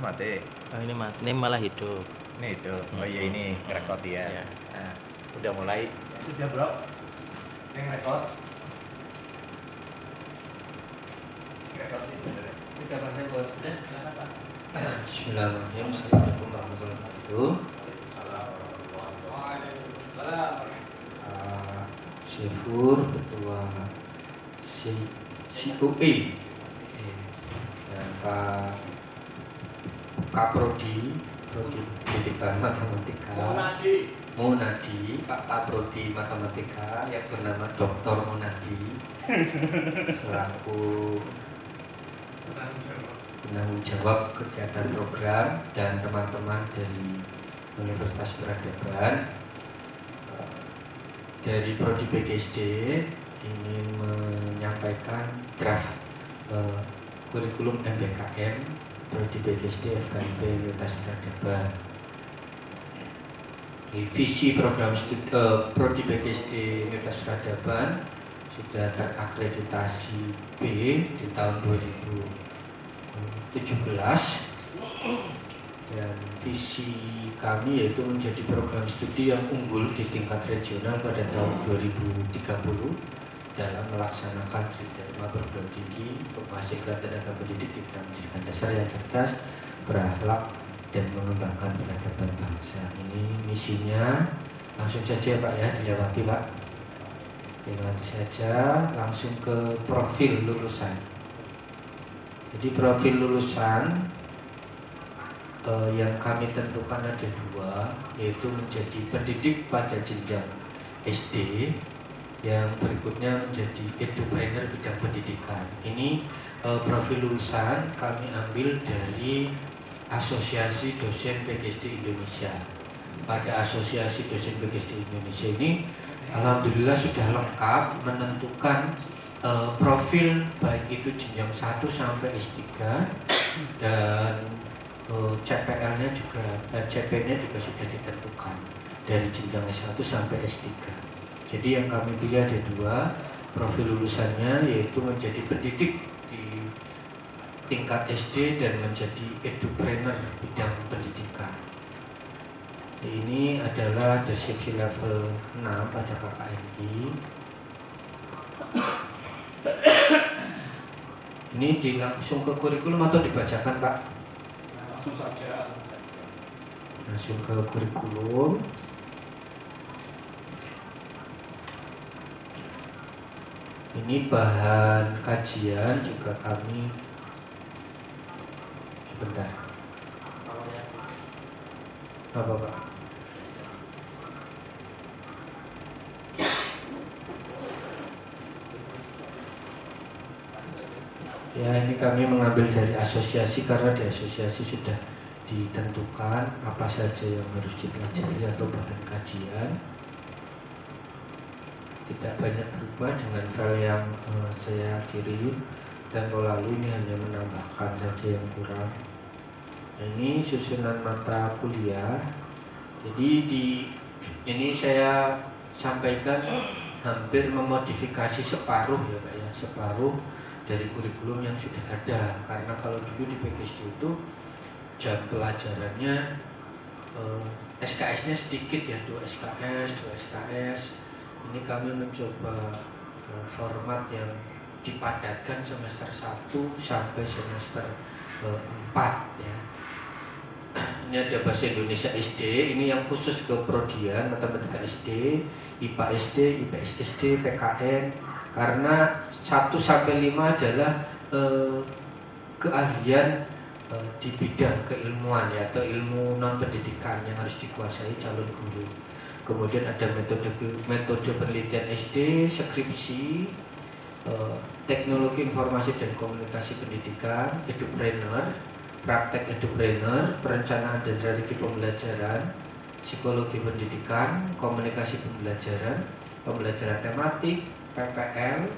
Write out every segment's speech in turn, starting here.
mati. Oh, ini mati, ini malah hidup. Ini itu. Oh iya ini rekod ya. Iya. Nah, udah mulai. Sudah bro. Yang rekod. Rekod itu. Kita pandai buat. Silakan Pak. Bismillahirrahmanirrahim. Assalamualaikum warahmatullahi wabarakatuh. Syifur Ketua COE dan Pak Kaprodi Pendidikan Matematika Munadi, Pak Kaprodi Matematika yang bernama Dr. Munadi selaku penanggung jawab kegiatan program dan teman-teman dari Universitas Peradaban dari Prodi PGSD ingin menyampaikan draft kurikulum MBKM Prodi PGSD FKIP Universitas Peradaban. Visi program studi Prodi PGSD Universitas Peradaban sudah terakreditasi B di tahun 2017 dan visi kami yaitu menjadi program studi yang unggul di tingkat regional pada tahun 2030 dalam melaksanakan kriteria perguruan tinggi untuk menghasilkan tenaga pendidik di bidang pendidikan dasar yang cerdas, berakhlak, dan mengembangkan peradaban bangsa. Ini misinya. Langsung saja Pak ya, dilewati Pak. Dilewati saja, langsung ke profil lulusan. Jadi profil lulusan yang kami tentukan ada dua, yaitu menjadi pendidik pada jenjang SD, yang berikutnya menjadi edupreneur bidang pendidikan. Ini profil lulusan kami ambil dari Asosiasi Dosen PGSD Indonesia. Pada Asosiasi Dosen PGSD Indonesia ini alhamdulillah sudah lengkap menentukan profil baik itu jenjang 1 sampai S3 dan CPL-nya juga, CP-nya juga sudah ditentukan dari jenjang S1 sampai S3. Jadi yang kami pilih ada dua profil lulusannya, yaitu menjadi pendidik di tingkat SD dan menjadi edupreneur bidang pendidikan. Ini adalah deskripsi level 6 pada KKNI. Ini langsung ke kurikulum atau dibacakan Pak? Langsung saja. Langsung ke kurikulum. Ini bahan kajian juga kami. Sebentar. Apa Pak? Ya, ini kami mengambil dari asosiasi karena di asosiasi sudah ditentukan apa saja yang harus dipelajari atau bahan kajian. Tidak banyak berubah dengan file yang saya kirim, dan lalu ini hanya menambahkan saja yang kurang. Nah, ini susunan mata kuliah. Jadi ini saya sampaikan hampir memodifikasi separuh ya Pak ya, separuh dari kurikulum yang sudah ada. Karena kalau dulu di PGSD itu jam pelajarannya SKS-nya sedikit ya, 2 SKS. Ini kami mencoba format yang dipadatkan semester 1 sampai semester 4 ya. Ini ada bahasa Indonesia SD, ini yang khusus ke prodian, matematika SD, IPA SD, IPS SD, PKN. Karena 1 sampai 5 adalah keahlian di bidang keilmuan ya, atau ilmu non pendidikan yang harus dikuasai calon guru. Kemudian ada metode penelitian SD, skripsi, teknologi informasi dan komunikasi pendidikan, edupreneur, praktek edupreneur, perencanaan dan strategi pembelajaran, psikologi pendidikan, komunikasi pembelajaran, pembelajaran tematik, PPL,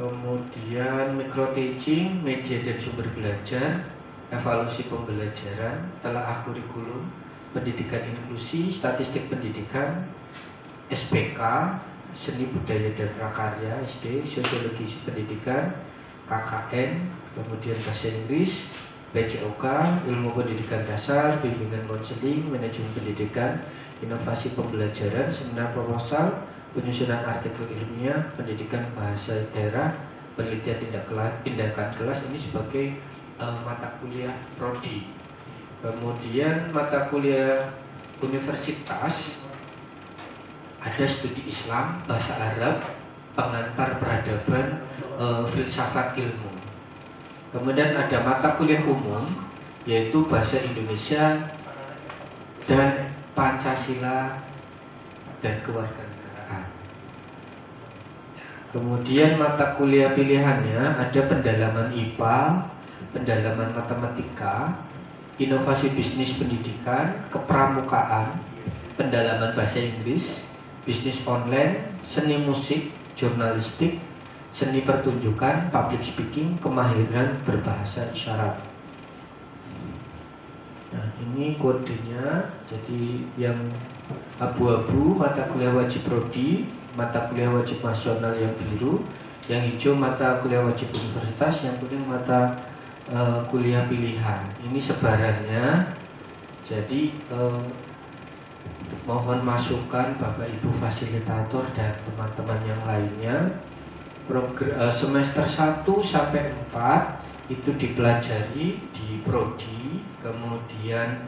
kemudian micro teaching, media dan sumber belajar, evaluasi pembelajaran, telaah kurikulum, pendidikan inklusi, statistik pendidikan, SPK, seni budaya dan prakarya SD, sosiologi pendidikan, KKN, kemudian bahasa Inggris, PJOK, ilmu pendidikan dasar, bimbingan konseling, manajemen pendidikan, inovasi pembelajaran, seminar proposal, penyusunan artikel ilmiah, pendidikan bahasa daerah, penelitian tindakan kelas ini sebagai mata kuliah prodi. Kemudian mata kuliah universitas ada studi Islam, bahasa Arab, pengantar peradaban, filsafat ilmu. Kemudian ada mata kuliah umum yaitu bahasa Indonesia dan Pancasila dan kewarganegaraan. Kemudian mata kuliah pilihannya ada pendalaman IPA, pendalaman matematika, inovasi bisnis pendidikan, kepramukaan, pendalaman bahasa Inggris, bisnis online, seni musik, jurnalistik, seni pertunjukan, public speaking, kemahiran berbahasa isyarat. Nah, ini kodenya. Jadi yang abu-abu mata kuliah wajib prodi, mata kuliah wajib nasional yang biru, yang hijau mata kuliah wajib universitas, yang kuning mata kuliah pilihan. Ini sebarannya. Jadi mohon masukan Bapak Ibu fasilitator dan teman-teman yang lainnya. Semester 1 sampai 4 itu dipelajari di prodi, kemudian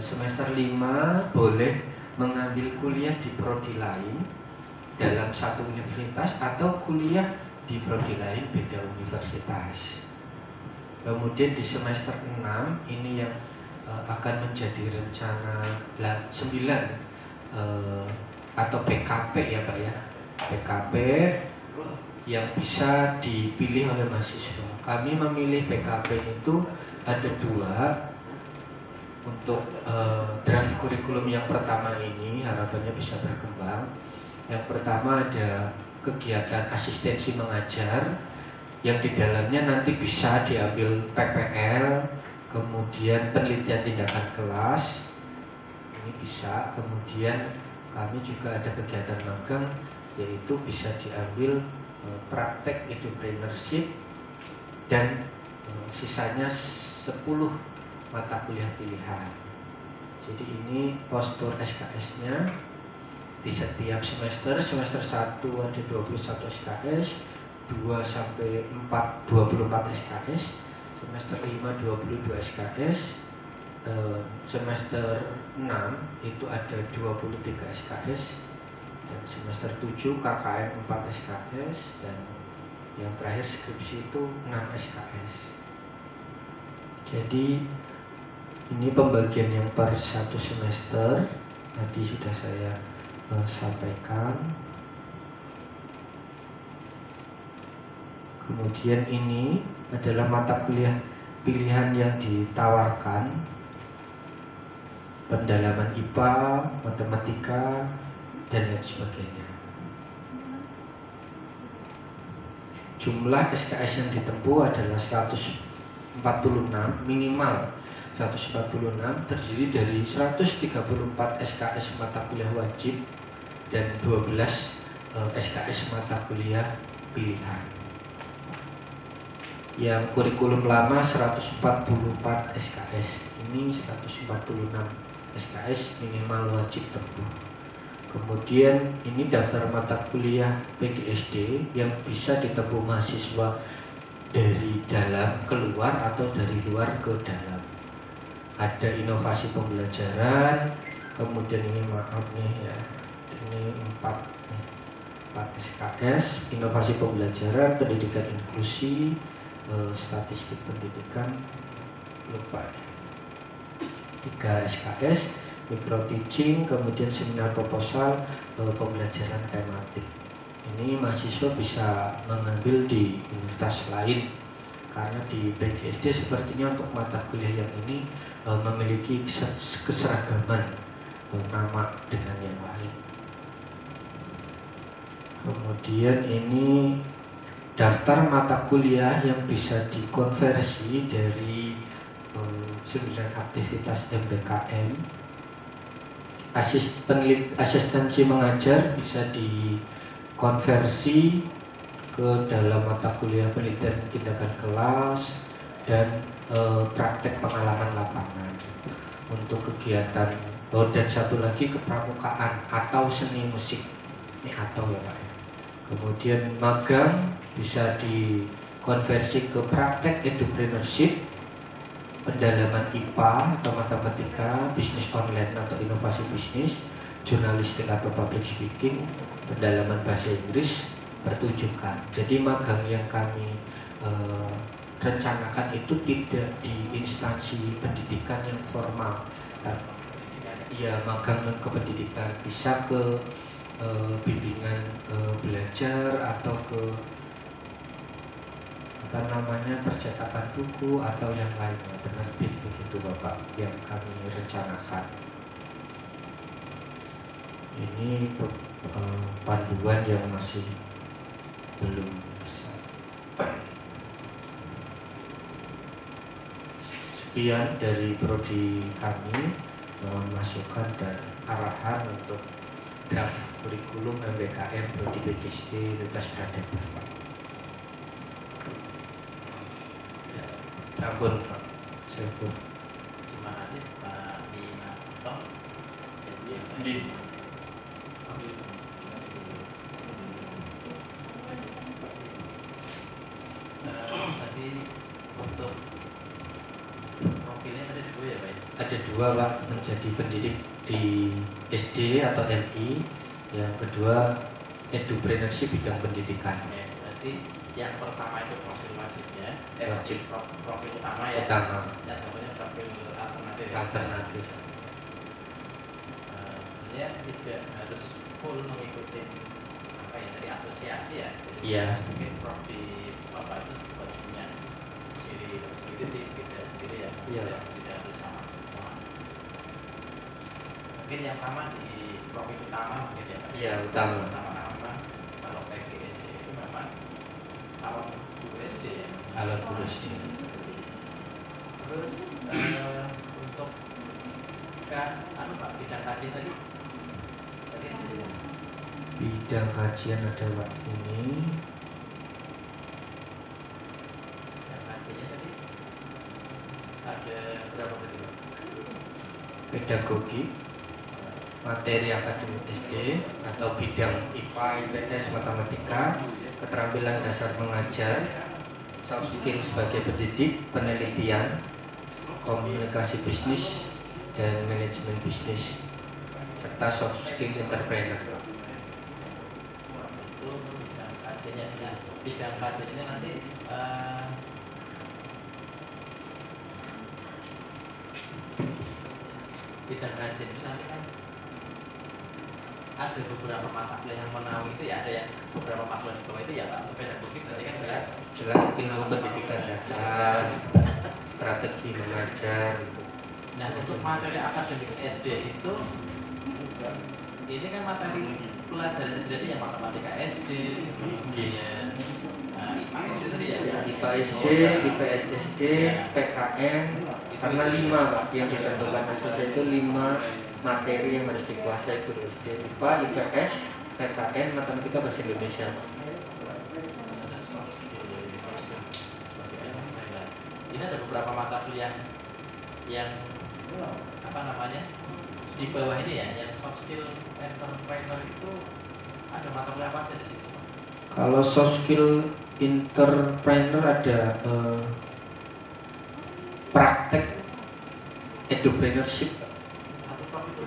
semester 5 boleh mengambil kuliah di prodi lain dalam satu universitas atau kuliah di prodi lain beda universitas. Kemudian di semester 6 ini yang akan menjadi rencana 9 atau PKP ya Pak ya, PKP yang bisa dipilih oleh mahasiswa. Kami memilih PKP itu ada 2 untuk draft kurikulum yang pertama ini harapannya bisa berkembang. Yang pertama ada kegiatan asistensi mengajar yang di dalamnya nanti bisa diambil PPL, kemudian penelitian tindakan kelas ini bisa. Kemudian kami juga ada kegiatan magang yaitu bisa diambil praktek entrepreneurship dan sisanya 10 mata kuliah pilihan. Jadi ini postur SKS-nya di setiap semester. Semester 1 ada 21 SKS, 2 sampai 4 24 SKS, semester 5 22 SKS, semester 6 itu ada 23 SKS, dan semester 7 KKN 4 SKS, dan yang terakhir skripsi itu 6 SKS. Jadi ini pembagian yang per 1 semester tadi sudah saya sampaikan. Kemudian ini adalah mata kuliah pilihan yang ditawarkan, pendalaman IPA, matematika, dan lain sebagainya. Jumlah SKS yang ditempuh adalah 146, minimal 146, terdiri dari 134 SKS mata kuliah wajib dan 12 SKS mata kuliah pilihan. Yang kurikulum lama 144 SKS, ini 146 SKS minimal wajib tempuh. Kemudian ini daftar mata kuliah PGSD yang bisa ditempuh mahasiswa dari dalam keluar atau dari luar ke dalam. Ada inovasi pembelajaran, kemudian ini maaf nih ya, ini 4 SKS, inovasi pembelajaran, pendidikan inklusi, statistik pendidikan, lupa 3 SKS, micro teaching, kemudian seminar proposal, pembelajaran tematik. Ini mahasiswa bisa mengambil di universitas lain karena di PGSD sepertinya untuk mata kuliah yang ini memiliki keseragaman nama dengan yang lain. Kemudian ini daftar mata kuliah yang bisa dikonversi dari 9 aktivitas MBKM. Asistensi mengajar bisa dikonversi ke dalam mata kuliah penelitian tindakan kelas dan praktek pengalaman lapangan untuk kegiatan. Dan satu lagi kepramukaan atau seni musik. Ini atau ya Pak. Kemudian magang bisa dikonversi ke praktek entrepreneurship, pendalaman IPA atau matematika, bisnis online atau inovasi bisnis, jurnalistik atau public speaking, pendalaman bahasa Inggris, pertunjukan. Jadi magang yang kami rencanakan itu tidak di instansi pendidikan yang formal. Ya, magang non kependidikan bisa ke bimbingan belajar atau ke percetakan buku atau yang lainnya, penerbit begitu Bapak yang kami rencanakan. Ini panduan yang masih belum bisa. Sekian dari prodi kami, mohon masukan dan arahan untuk draft kurikulum MBKM prodi PGSD lintas peradaban Pak. Ampun Pak, saya pun. Terima kasih Pak Dinato. Di Tadi untuk profilnya tadi dua ya Pak? ada dua Pak, menjadi pendidik di SD atau LI. Yang kedua edupreneurship bidang pendidikan. Ya, berarti yang pertama itu profil wajibnya, Wajib. profil utama ya. Utama. Yang satunya profil alternatif. Ya? Alternatif. Sebenarnya tidak harus full mengikuti apa ya dari asosiasi ya. Jadi Iya. mungkin profil bapak itu punya ciri sendiri sih, beda sendiri ya. Iya. Tidak harus sama semua. Mungkin yang sama di profil utama mungkin ya. Pak? Iya, utama. Utama kalau PGSD itu memang calon guru SD ya. Calon guru SD. Terus untuk Pak bidang kaji tadi Bidang kajian ada Pak ini. bidang kajinya tadi ada berapa tadi Pak? Pedagogi, materi akademik SD atau bidang IPA, IPS, matematika, keterampilan dasar mengajar, soft skill sebagai pendidik, penelitian, komunikasi bisnis dan manajemen bisnis, serta soft skill entrepreneur. Itu bidang kajinya. Nah, bidang kajinya nanti bidang kajian itu nanti kan ada beberapa mata kuliah yang menaungi itu ya, ada yang beberapa mata kuliah di bawah itu ya Pak. Pedagogi berarti kan jelas Ilmu pendidikan dasar, strategi mengajar. Nah, untuk materi akademik SD itu ini kan materi pelajaran sendiri yang matematika SD, kemudian IPA SD tadi ya. IPA SD, IPS SD, PKN, karena 5 Pak yang ditentukan itu 5 materi yang harus dikuasai guru SD. IPA, IPS, PKN, matematika, bahasa Indonesia. Ada soft skill sebagai entrepreneur. Ini ada beberapa mata kuliah yang apa namanya di bawah ini ya, yang soft skill entrepreneur itu ada mata kuliah apa aja di situ? Kalau soft skill entrepreneur ada praktek entrepreneurship. Satu top itu.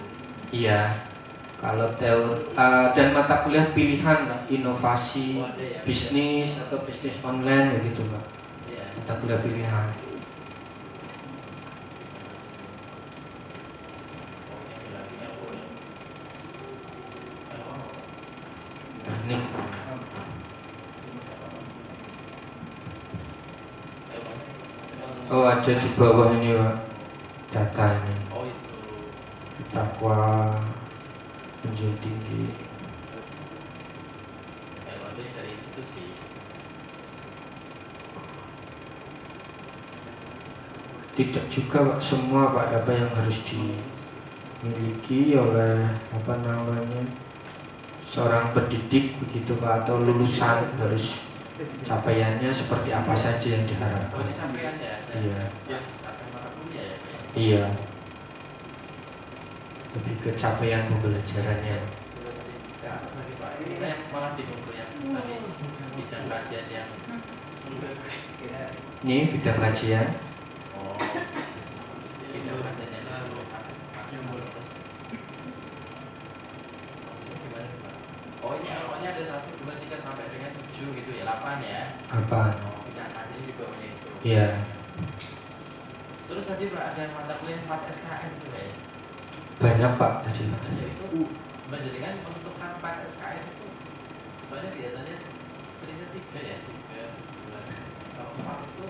Iya. Kalau teori dan mata kuliah pilihan Pak, inovasi, Oh, ada ya. bisnis atau bisnis online begitu Pak. Iya. Mata kuliah pilihan. Oh, yang bilangnya boleh. Nah, ini oh ada di bawah ini Pak data ini. Oh itu. Takwa menjadi tinggi. Kalau itu dari institusi. Tidak juga Pak, semua Pak apa yang harus dimiliki oleh seorang pendidik begitu Pak, atau lulusan harus capaiannya seperti apa saja yang Oh, diharapkan. ini capaian ya? Iya. Capaian mata kuliah ya, Pak ya? Iya. Lebih ke capaian pembelajarannya. Coba tadi ke atas lagi Pak. Saya malah bingung tuh yang tadi bidang kajian yang Ini bidang kajian. oh bidang kajian yang masuk terus. Maksudnya gimana Pak? Oh ini awalnya ada 1, 2, 3 sampai dengan 7 gitu ya, 8 ya? Apa? Oh bidang kajian di bawahnya itu. Iya. Terus tadi Pak ada mata kuliah 4 SKS itu Pak ya? Banyak Pak tadi. Dan itu menjadikan menentukan 4 SKS itu soalnya biasanya seringnya 3 ya, 3 bulan. Kalau 4 itu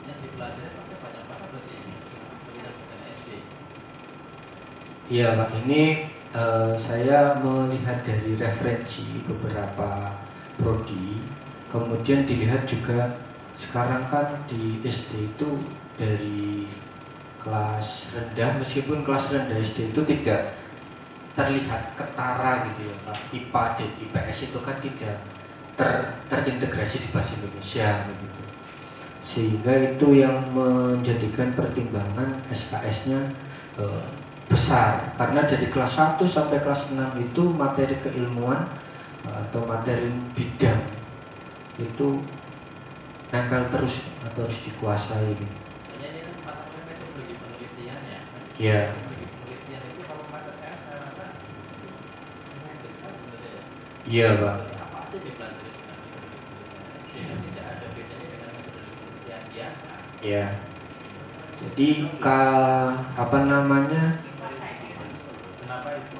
yang dipelajari pasti banyak banget berarti pendidikan SD. Iya Pak, ini saya melihat dari referensi beberapa prodi, kemudian dilihat juga sekarang kan di SD itu dari kelas rendah, meskipun kelas rendah SD itu tidak terlihat ketara gitu ya Pak. IPA dan IPS itu kan tidak terintegrasi di bahasa Indonesia begitu. Sehingga itu yang menjadikan pertimbangan SKS-nya besar, karena dari kelas 1 sampai kelas 6 itu materi keilmuan atau materi bidang itu nempel terus atau harus dikuasai gitu. Soalnya ini kan mata kuliah metodologi penelitian ya. Iya. Metodologi penelitian itu kalau pada saya rasa lumayan besar sebenarnya ya. Iya Pak. Jadi apa aja dipelajari dengan metodologi penelitian SD kan tidak ada bedanya dengan metodologi penelitian biasa. Iya. Jadi apa namanya? Kenapa itu?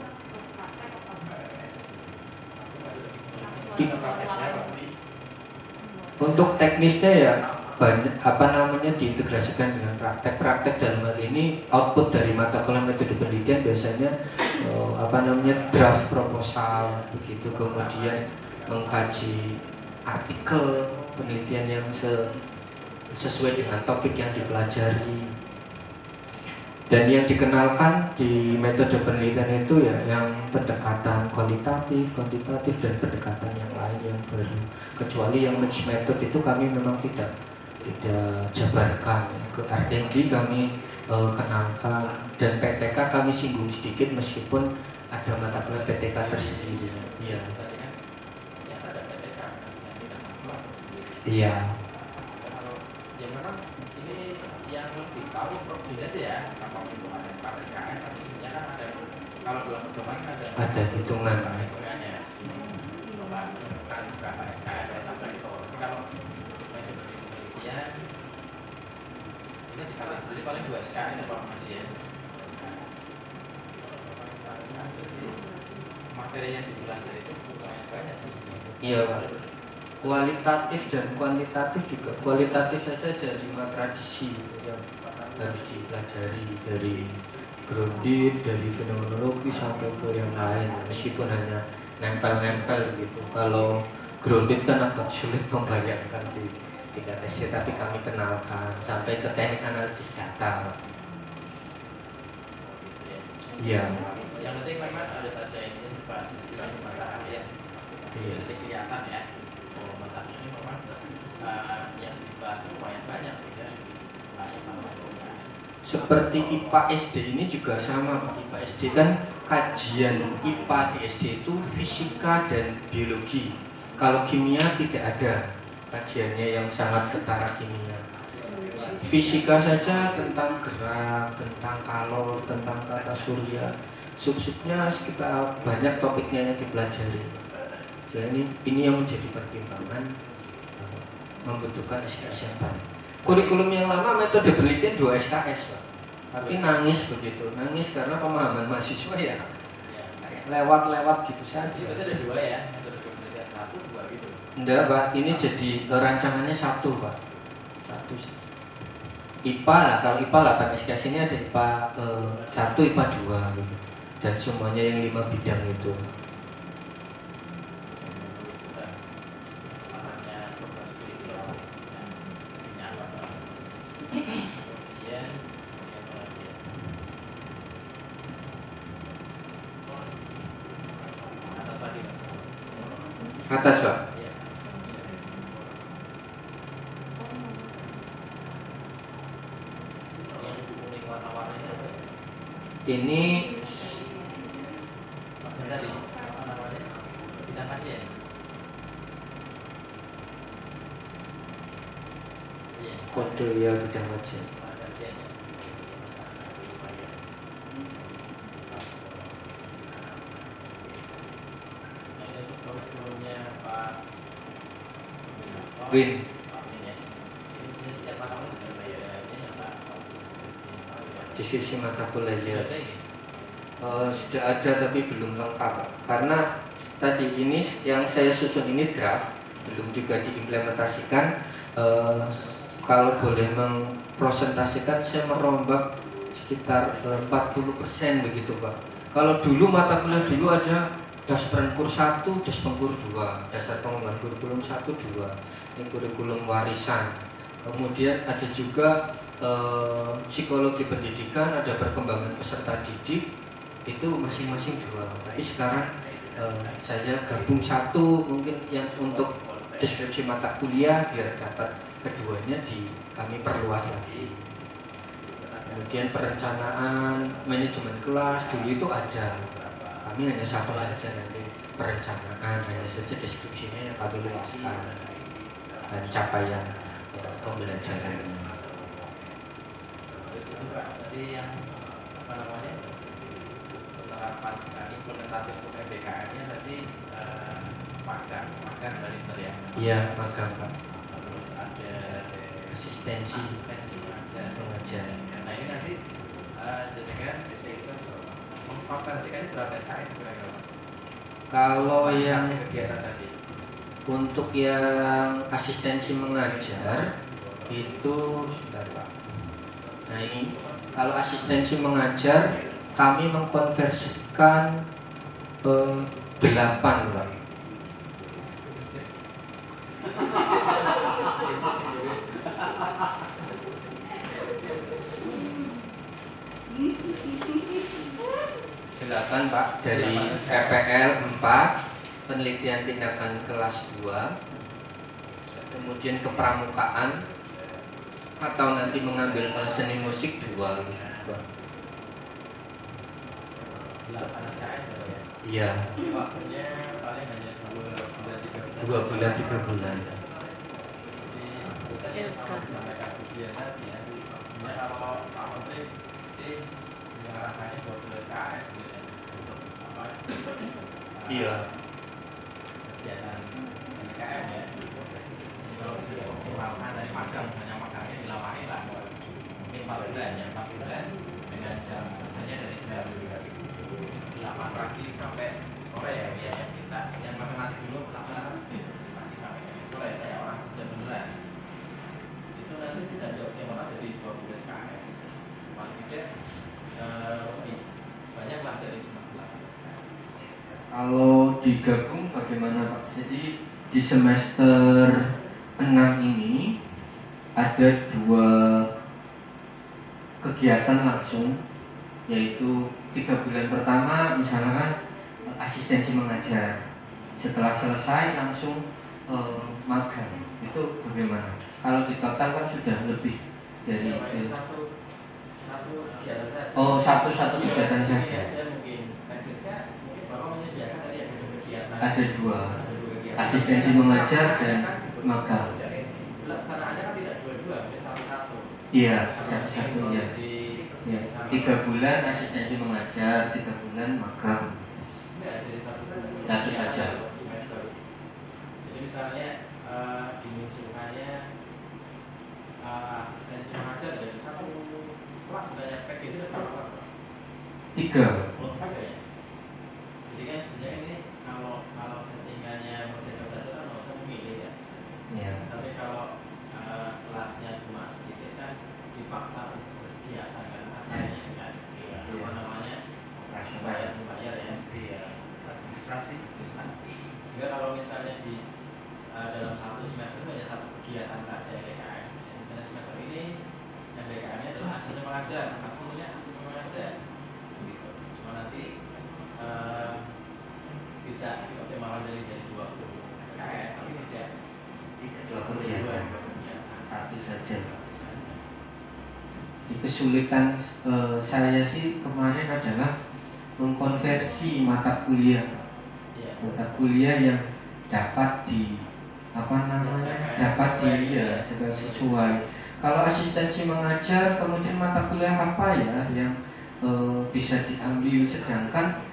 Untuk teknisnya ya banyak apa namanya diintegrasikan dengan praktek dalam hal ini output dari mata kuliah metode penelitian biasanya apa namanya draft proposal begitu, kemudian mengkaji artikel penelitian yang sesuai dengan topik yang dipelajari. Dan yang dikenalkan di metode penelitian itu ya yang pendekatan kuantitatif dan pendekatan yang lain yang baru. Kecuali yang mixed method itu kami memang tidak jabarkan. Ke R&D kami kenalkan, dan PTK kami singgung sedikit meskipun ada mata kuliah PTK tersendiri. Iya. Iya. Kalau yang mana ini yang lebih tahu provinsi sih ya, kalau itu ada pas SKS, tapi sebenarnya kan ada kalau dalam pedoman Ada hitungan. Hitungannya, coba menentukan berapa SKS sampai itu. Tapi kalau metode penelitian ini dikali sendiri paling 2 SKS ya Pak Madi ya. Materi yang dipelajari itu lumayan banyak terus. Iya Pak. Kualitatif dan kuantitatif juga. Kualitatif saja ada 5 tradisi yang harus dipelajari, dari grounded, dari fenomenologi sampai ke yang lain, meskipun hanya nempel-nempel gitu. Kalau grounded kan agak sulit membayangkan di tingkat SD, tapi kami kenalkan sampai ke teknik analisis data. Iya. Yang penting memang harus ada ini sifat matahari ya. Jadi kelihatan ya. Oh matahari ini memang yang dibahas lumayan banyak sih ya. Seperti IPA SD ini juga sama Pak. IPA SD kan kajian IPA di SD itu fisika dan biologi. Kalau kimia tidak ada kajiannya yang sangat ketara kimia. Fisika saja tentang gerak, tentang kalor, tentang tata surya. Sub-subnya kita banyak topiknya yang dipelajari. Jadi ini yang menjadi pertimbangan membutuhkan SKS yang baik. Kurikulum yang lama metode penelitian 2 SKS Pak. Tapi nangis begitu, nangis karena pemahaman mahasiswa ya kayak lewat-lewat gitu saja. Itu ada 2 ya, metode penelitian 1, 2 gitu. Enggak Pak, ini jadi rancangannya 1 Pak. 1 IPA lah, kalau IPA 8 SKS ini ada IPA 1, IPA 2 gitu. Dan semuanya yang 5 bidang itu. Atas Pak. Ini tadi apa namanya? Bidang kajian. Iya. kode ya bidang kajian. Kajiannya. Nah, ini untuk kurikulumnya Pak Win. Pak Win ya. Ini biasanya setiap tahun sudah ada ini ya Pak. Diskusi mata kuliah Sudah ya. ada ini. Sudah ada tapi belum lengkap karena tadi ini yang saya susun ini draft, belum juga diimplementasikan. Kalau boleh mempresentasikan, saya merombak sekitar 40% begitu Pak. Kalau dulu mata kuliah dulu ada Daspenkur 1, Daspenkur 2, dasar pengembangan kurikulum 1, 2, ini kurikulum warisan. Kemudian ada juga psikologi pendidikan, ada perkembangan peserta didik, itu masing-masing 2. Tapi sekarang saya gabung satu, mungkin yang untuk deskripsi mata kuliah biar dapat keduanya kami perluas lagi. Kemudian perencanaan manajemen kelas dulu itu ada, kami hanya satu saja nanti perencanaan, hanya saja deskripsinya yang kami luaskan dan capaian pembelajarannya. Terus itu Pak, tadi yang apa namanya? Penerapan implementasi untuk PBKM-nya tadi magang dari ya. Iya, magang Pak. Terus ada Asistensi mengajar. Nah ini nanti jenengan mengkonversikannya berapa SKS kira-kira Pak? Kalau yang Masih kegiatan tadi. untuk yang asistensi mengajar itu sebentar Pak. Nah ini kalau asistensi mengajar kami mengkonversikan 8 Pak. Silakan Pak, dari PPL 4, penelitian tindakan kelas 2, kemudian kepramukaan atau nanti mengambil seni musik 2. 8 SKS ya? Iya. Waktunya paling hanya 2 bulan 3 bulan. Jadi tadi yang sama disampaikan Bu Dian tadi ya. Sebenarnya kalau Pak Menteri sih mengarahkannya 12 SKS gitu ya untuk apa? Iya. Kegiatan PKM ya. Jadi kalau bisa dioptimalkan dari magang, misalnya magangnya dilawai lah mungkin 4 bulan ya, 4 bulan dengan jam kerjanya dari jam 8 pagi sampai sore ya biasanya kita yang matematik dulu laksanakan seperti pagi sampai sore ya orang kerja beneran itu nanti bisa dioptimalkan jadi 12 SKS paling tidak lebih banyak lah dari cuma 12 SKS. Kalau digabung bagaimana Pak? Jadi di semester 6 ini ada 2 kegiatan langsung, yaitu 3 bulan pertama misalkan asistensi mengajar, setelah selesai langsung magang. Itu bagaimana? Kalau di total kan sudah lebih dari satu kegiatan saja. Oh, satu kegiatan saja. Mungkin teknisnya mungkin Bapak menyediakan tadi ada kegiatan. Ada 2, kegiatan. asistensi mengajar dan magang. Pelaksanaannya kan tidak 2-2, mungkin satu-satu. Iya, satu ya. Ya, 3 bulan asistensi mengajar, 3 bulan magang. Enggak, jadi satu saja. Satu saja. Semester. Jadi misalnya dimunculkannya asistensi mengajar dari satu kelas misalnya PGJ ada berapa kelas Pak? 3. Oh, ada ya. Jadi kan sebenarnya ini kalau settingannya Merdeka Belajar kan nggak usah memilih ya. Ya. Tapi kalau kelasnya cuma sedikit kan dipaksa untuk berkegiatan kan makanya kan apa namanya bayar ya. Iya. Administrasi. Enggak kalau misalnya di dalam satu semester itu hanya satu kegiatan saja PKM. Misalnya semester ini yang PKM-nya adalah asisten mengajar, asisten mengajar. Gitu. Cuma nanti bisa dioptimalkan jadi 20 SKS, tapi tidak 2 kegiatan, satu saja. Kesulitan saya sih kemarin adalah mengkonversi mata kuliah yang dapat di sesuai. Kalau asistensi mengajar, kemudian mata kuliah apa ya yang bisa diambil, sedangkan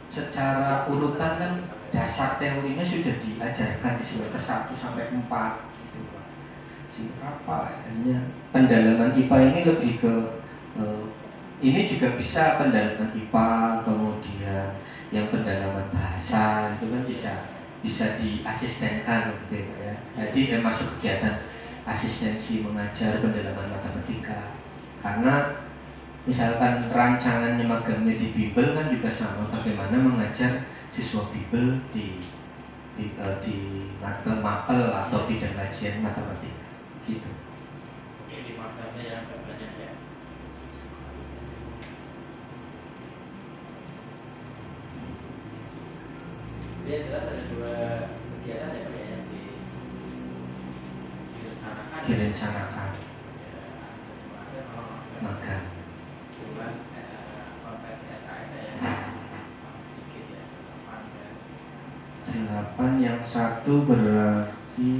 secara urutan kan dasar teorinya sudah diajarkan di semester 1 sampai 4 gitu Pak. Apa hanya pendalaman IPA ini lebih ke ini juga bisa pendalaman IPA, kemudian yang pendalaman bahasa itu kan bisa diasistenkan gitu ya. Jadi masuk kegiatan asistensi mengajar pendalaman matematika. Karena misalkan rancangannya magangnya di Bimbel kan juga sama, bagaimana mengajar siswa Bimbel di mapel atau bidang kajian matematika gitu. Oke, di magangnya yang banyak ya. Dia jelas ada 2 kegiatan ya Pak ya, yang direncanakan. Direncanakan. Ya, asistensi mengajar sama magang. Magang. Bukan konversi SKS ya, masih sedikit ya, 8 ya. 8 yang satu berarti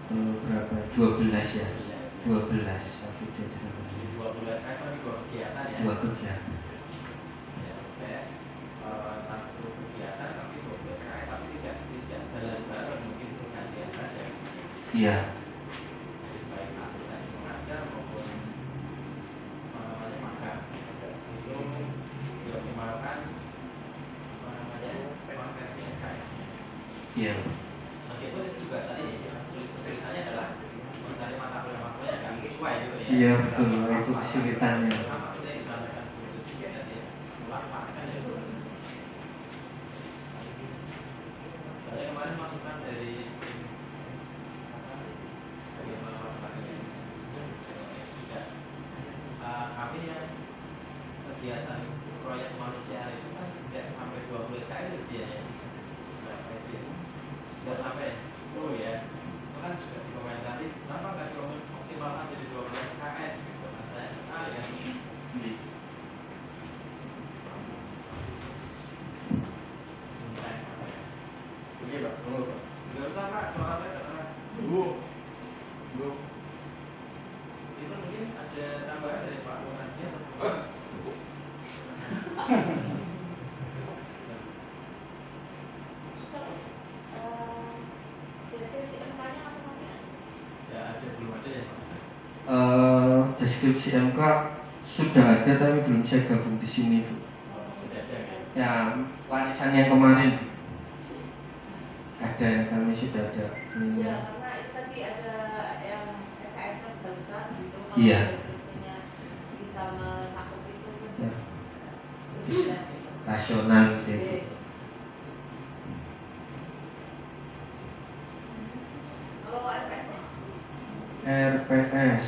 berapa? 12 ya. 12 satu dua tiga 12 kan tapi 2 kegiatan ya. 2 kegiatan. Ya, saya satu kegiatan tapi 12 kali tapi tidak jalan bareng, mungkin gantian saja. Iya. Jadi baik asistensi mengajar maupun magang itu dioptimalkan konversi SKS-nya. Iya. Meskipun itu juga tadi kesulitannya adalah mencari mata kuliah yang kami sesuai gitu ya. Iya betul, itu kesulitannya. Sama seperti yang disampaikan Bu Rizky tadi ya, melas-laskan ya. Saya kemarin masukan dari tim bagian matematika tidak kami yang kegiatan proyek manusia itu kan tidak sampai 20 SKS dia ya. Tidak sampai 10 ya. Itu kan juga dikomentari kenapa nggak dioptimalkan jadi 12 SKS gitu. Sayang sekali kan. Oke Pak, tunggu Pak. Nggak usah Pak, suara saya nggak keras. Bu. Itu mungkin ada tambahan dari Pak Munadi atau deskripsi MK-nya masing-masing ada? ya ada, belum ada ya Pak? Deskripsi MK sudah ada tapi belum saya gabung di sini. Sudah ada kan? Ya, warisan yang kemarin ada yang kami sudah ada. Ya, karena itu tadi ada yang SKS-nya besar-besar gitu. Kalau Iya. deskripsinya bisa mencakup itu kan Ya. lebih jelas gitu. Rasional gitu. Oke. Kalau RPS-nya? RPS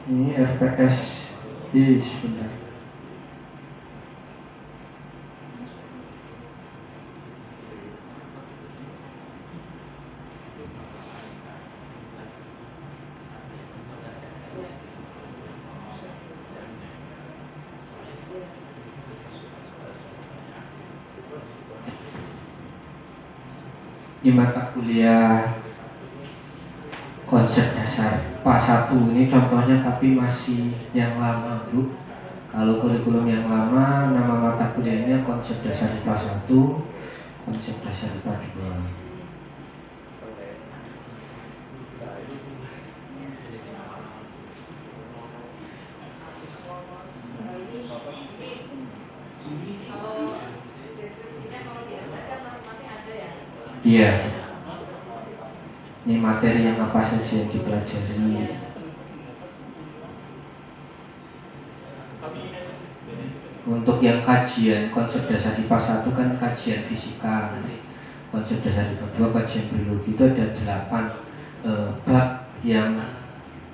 ini RPS sebentar. Di mata kuliah konsep dasar PA 1 ini contohnya tapi masih yang lama Bu. Kalau kurikulum yang lama nama mata kuliahnya konsep dasar IPA 1, konsep dasar IPA 2. Kalau deskripsinya kalau di RPS kan masing-masing ada ya? Iya. Ini materi yang apa saja yang dipelajari. Untuk yang kajian konsep dasar IPA 1 kan kajian fisika, konsep dasar IPA 2 kajian biologi, itu ada 8 bab yang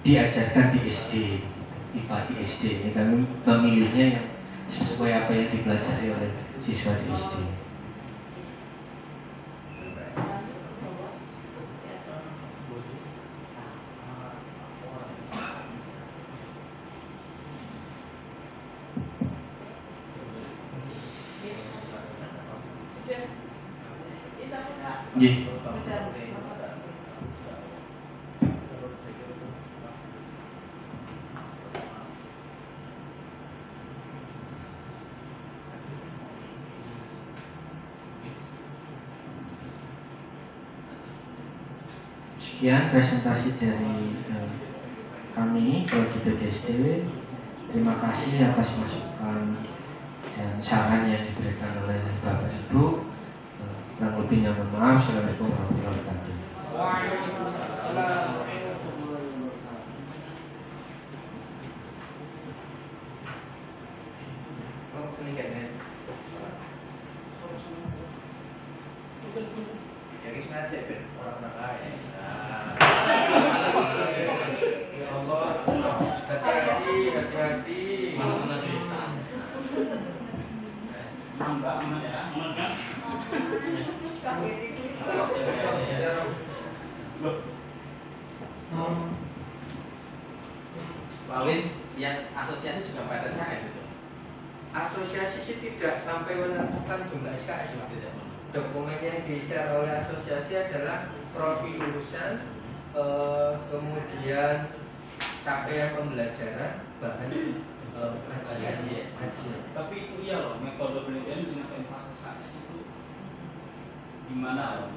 diajarkan di SD, IPA di SD. Ini kami memilihnya yang sesuai apa yang dipelajari oleh siswa di SD. Nggih. Sekian presentasi dari kami Prodi PDSD. Terima kasih atas masukan dan saran yang diberikan oleh Bapak Ibu. Kurang lebihnya mohon maaf. Assalamualaikum warahmatullahi wabarakatuh. Waalaikumsalam. Oh, ini kayaknya. Ya kita cek orang lain. Ya Allah, hati-hati. Mbak aman ya? Aman kan? Pak Win, yang asosiasi juga pada SKS itu? Asosiasi sih tidak sampai menentukan jumlah SKS, Pak. Dokumen yang di-share oleh asosiasi adalah profil lulusan, kemudian capaian pembelajaran, bahan kajian. Tapi itu iya loh, metode penelitian menggunakan pakai SKS itu gimana loh?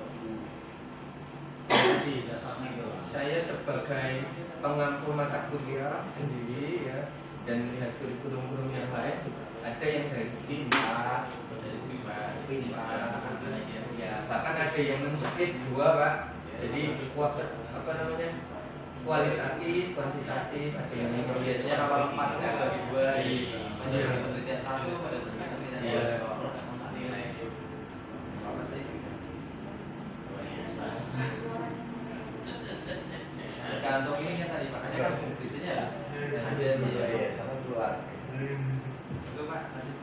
Jadi dasarnya itu. Saya sebagai pengampu mata kuliah sendiri ya, dan melihat kurikulum yang lain juga ada yang dari PIPA, ya bahkan ada yang men-split dua, Pak. Jadi kualitatif, kuantitatif, ada yang Biasanya kalau 4 itu bagi 2 di penelitian 1 pada penelitian Iya. apa sih? Tergantung ini kan tadi, makanya kan deskripsinya harus ada sih. Iya, sama keluar. Itu Pak, lanjut.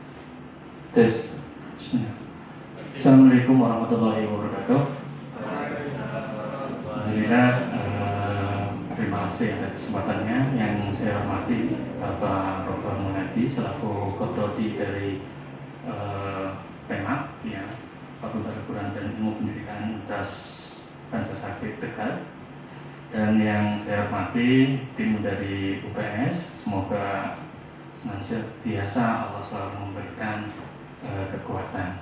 Tes. Bismillah. Assalamualaikum warahmatullahi wabarakatuh. Alhamdulillah, terima kasih atas kesempatannya. Yang saya hormati Bapak Dr. Munadi selaku Keprodi dari PEMAK, ya, Fakultas Kedokteran dan Ilmu Pendidikan Universitas Pancasakti Tegal. Dan yang saya hormati tim dari UPS, semoga senantiasa Allah selalu memberikan kekuatan.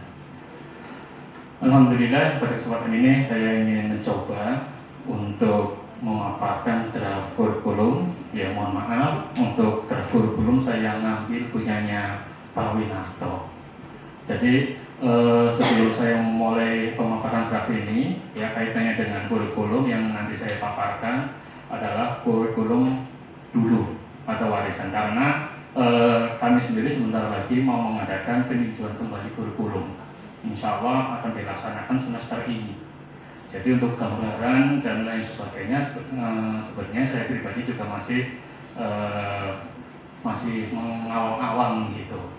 Alhamdulillah, pada kesempatan ini saya ingin mencoba untuk memaparkan draft kurikulum. Ya, mohon maaf, untuk draft kurikulum saya ngambil punyanya Pak Winarto. Jadi sebelum saya memulai pemaparan draft ini, ya, kaitannya dengan kurikulum yang nanti saya paparkan adalah kurikulum dulu atau warisan, karena kami sendiri sebentar lagi mau mengadakan peninjauan kembali kurikulum. Insya Allah akan dilaksanakan semester ini. Jadi untuk gambaran dan lain sebagainya, sebenarnya saya pribadi juga masih mengawang-awang gitu,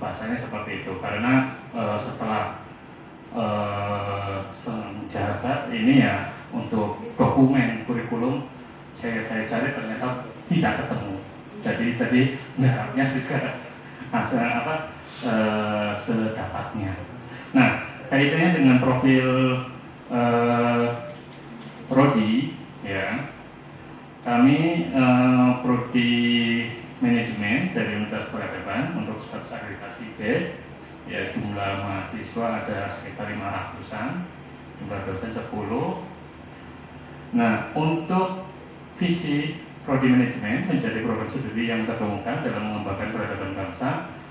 bahasanya seperti itu. Karena setelah menjabat ini ya, untuk dokumen kurikulum saya cari ternyata tidak ketemu. Jadi tadi harapnya juga sedapatnya. Nah, kaitannya dengan profil prodi, ya, kami prodi manajemen dari Universitas Peradaban untuk status akreditasi B, ya, jumlah mahasiswa ada sekitar 500-an, jumlah dosen 10. Nah, untuk visi prodi manajemen menjadi program studi yang terkemuka dalam mengembangkan peradaban bangsa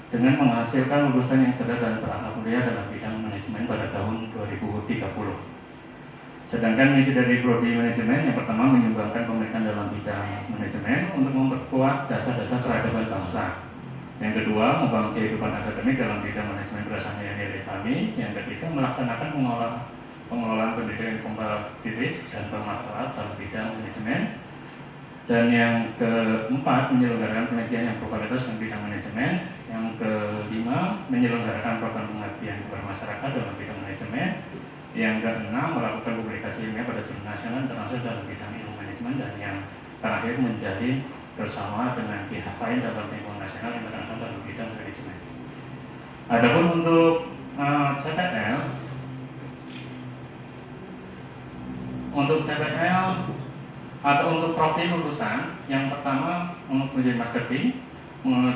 dengan menghasilkan lulusan yang cerdas dan berakhlak mulia dalam bidang manajemen pada tahun 2030. Sedangkan misi dari prodi manajemen yang pertama menyumbangkan pemikiran dalam bidang manajemen untuk memperkuat dasar-dasar peradaban bangsa. Yang kedua, membangun kehidupan akademik dalam bidang manajemen berdasarkan nilai kami. Yang ketiga, melaksanakan pengelolaan pendidikan komparatif dan bermanfaat dalam bidang manajemen. Dan yang keempat, menyelenggarakan penelitian yang berkualitas dalam bidang manajemen. Yang kelima, menyelenggarakan program pengabdian kepada masyarakat dalam bidang manajemen. Yang keenam, melakukan publikasi ilmiah pada jurnal nasional termasuk dalam bidang ilmu manajemen. Dan yang terakhir, menjadi bersama dengan pihak lain dalam lingkungan nasional yang internasional dalam bidang manajemen. Adapun untuk CPL, atau untuk profil lulusan, yang pertama mempunyai marketing,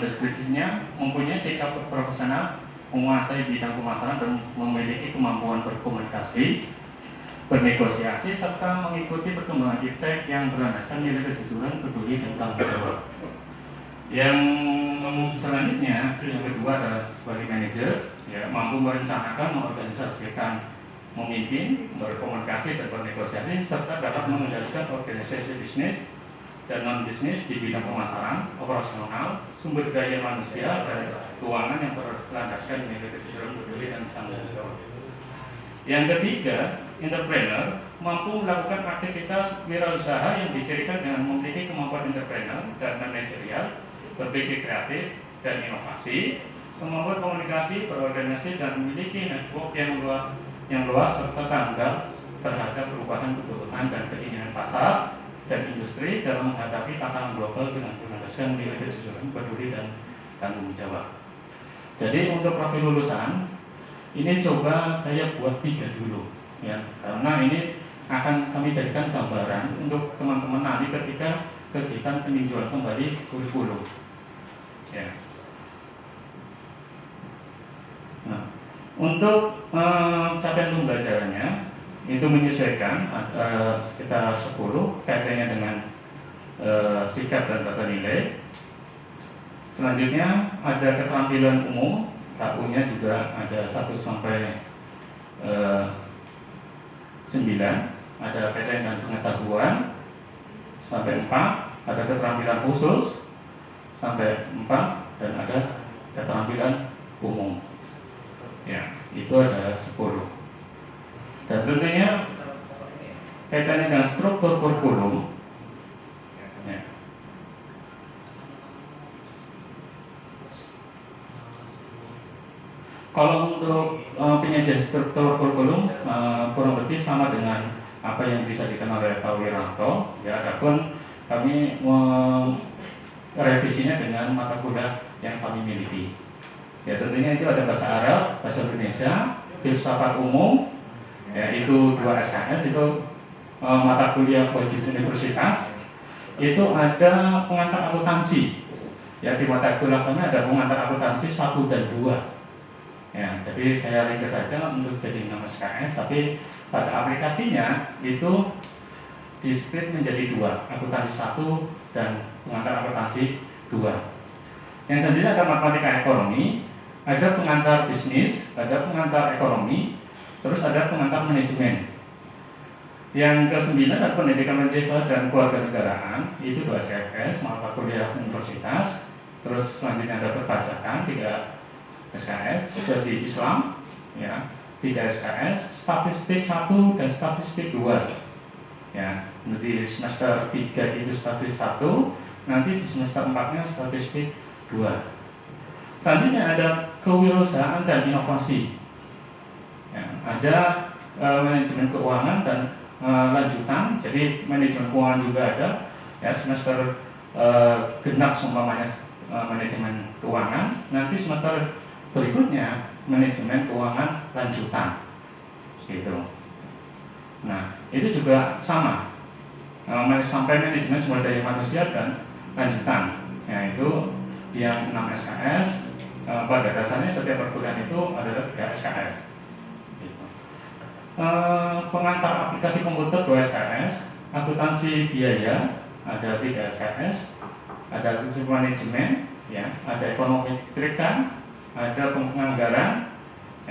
deskripsinya mempunyai sikap profesional, menguasai bidang pemasaran dan memiliki kemampuan berkomunikasi, bernegosiasi, serta mengikuti perkembangan iptek yang berlandaskan nilai kejujuran, peduli, dan tanggung jawab. Yang selanjutnya, yang kedua adalah sebagai manajer, ya, mampu merencanakan, mengorganisasikan, memimpin, berkomunikasi, dan bernegosiasi, serta dapat mengendalikan organisasi bisnis dan non-bisnis di bidang pemasaran, operasional, sumber daya manusia, dan keuangan yang berlandaskan nilai kejujuran, peduli, dan tanggung jawab. Yang ketiga, entrepreneur mampu melakukan aktivitas wirausaha yang dicirikan dengan memiliki kemampuan entrepreneur dan manajerial, berpikir kreatif dan inovasi, kemampuan komunikasi, berorganisasi, dan memiliki network yang luas serta tanggap terhadap perubahan kebutuhan dan keinginan pasar dan industri dalam menghadapi tantangan global dengan berlandaskan nilai kejujuran, peduli, dan tanggung jawab. Jadi untuk profil lulusan ini coba saya buat 3 dulu, ya, karena ini akan kami jadikan gambaran untuk teman-teman nanti ketika kegiatan peninjauan kembali kurikulum. Ya. Nah, untuk capaian pembelajarannya itu menyesuaikan sekitar 10 kaitannya dengan sikap dan tata nilai. Selanjutnya ada keterampilan umum, KU-nya juga ada 1 sampai 9, ada kaitan dengan pengetahuan sampai 4, ada keterampilan khusus sampai 4, dan ada keterampilan umum. Ya, itu ada 10. Dan tentunya kaitannya dengan struktur kurikulum. Ya. Kalau untuk penyajian struktur kurikulum kurang lebih sama dengan apa yang disajikan oleh Pak Wiranto. Ya, adapun kami merevisinya dengan mata kuliah yang kami miliki. Ya, tentunya itu ada bahasa Arab, bahasa Indonesia, filsafat umum, ya, itu 2 SKS, itu mata kuliah wajib universitas. Itu ada pengantar akuntansi. Ya, di mata kuliah kami ada pengantar akuntansi 1 dan 2. Ya, jadi saya ringkas saja untuk jadi 6 SKS, tapi pada aplikasinya itu di-split menjadi 2, akuntansi 1 dan pengantar akuntansi 2. Yang selanjutnya ada matematika ekonomi, ada pengantar bisnis, ada pengantar ekonomi, terus ada pengantar manajemen. Yang ke-9 ada pendidikan mahasiswa dan kewarganegaraan, itu 2 SKS, mata kuliah universitas. Terus selanjutnya ada perpajakan, 3 SKS, seperti Islam, ya, 3 SKS, statistik 1 dan statistik 2. Ya, di semester 3 itu statistik 1, nanti di semester 4-nya statistik 2. Selanjutnya ada kewirausahaan dan inovasi. Ya, ada manajemen keuangan dan lanjutan. Jadi manajemen keuangan juga ada. Ya, semester genap seumpamanya manajemen keuangan. Nanti semester berikutnya manajemen keuangan lanjutan. Gitu. Nah, itu juga sama. Sampai manajemen sumber daya manusia dan lanjutan. Ya, itu yang 6 SKS. Pada dasarnya setiap perkuliahan itu adalah 3 SKS. Gitu. Pengantar aplikasi komputer 2 SKS, akuntansi biaya ada 3 SKS, ada akuntansi manajemen, ya, ada ekonomi trikan, ada penganggaran,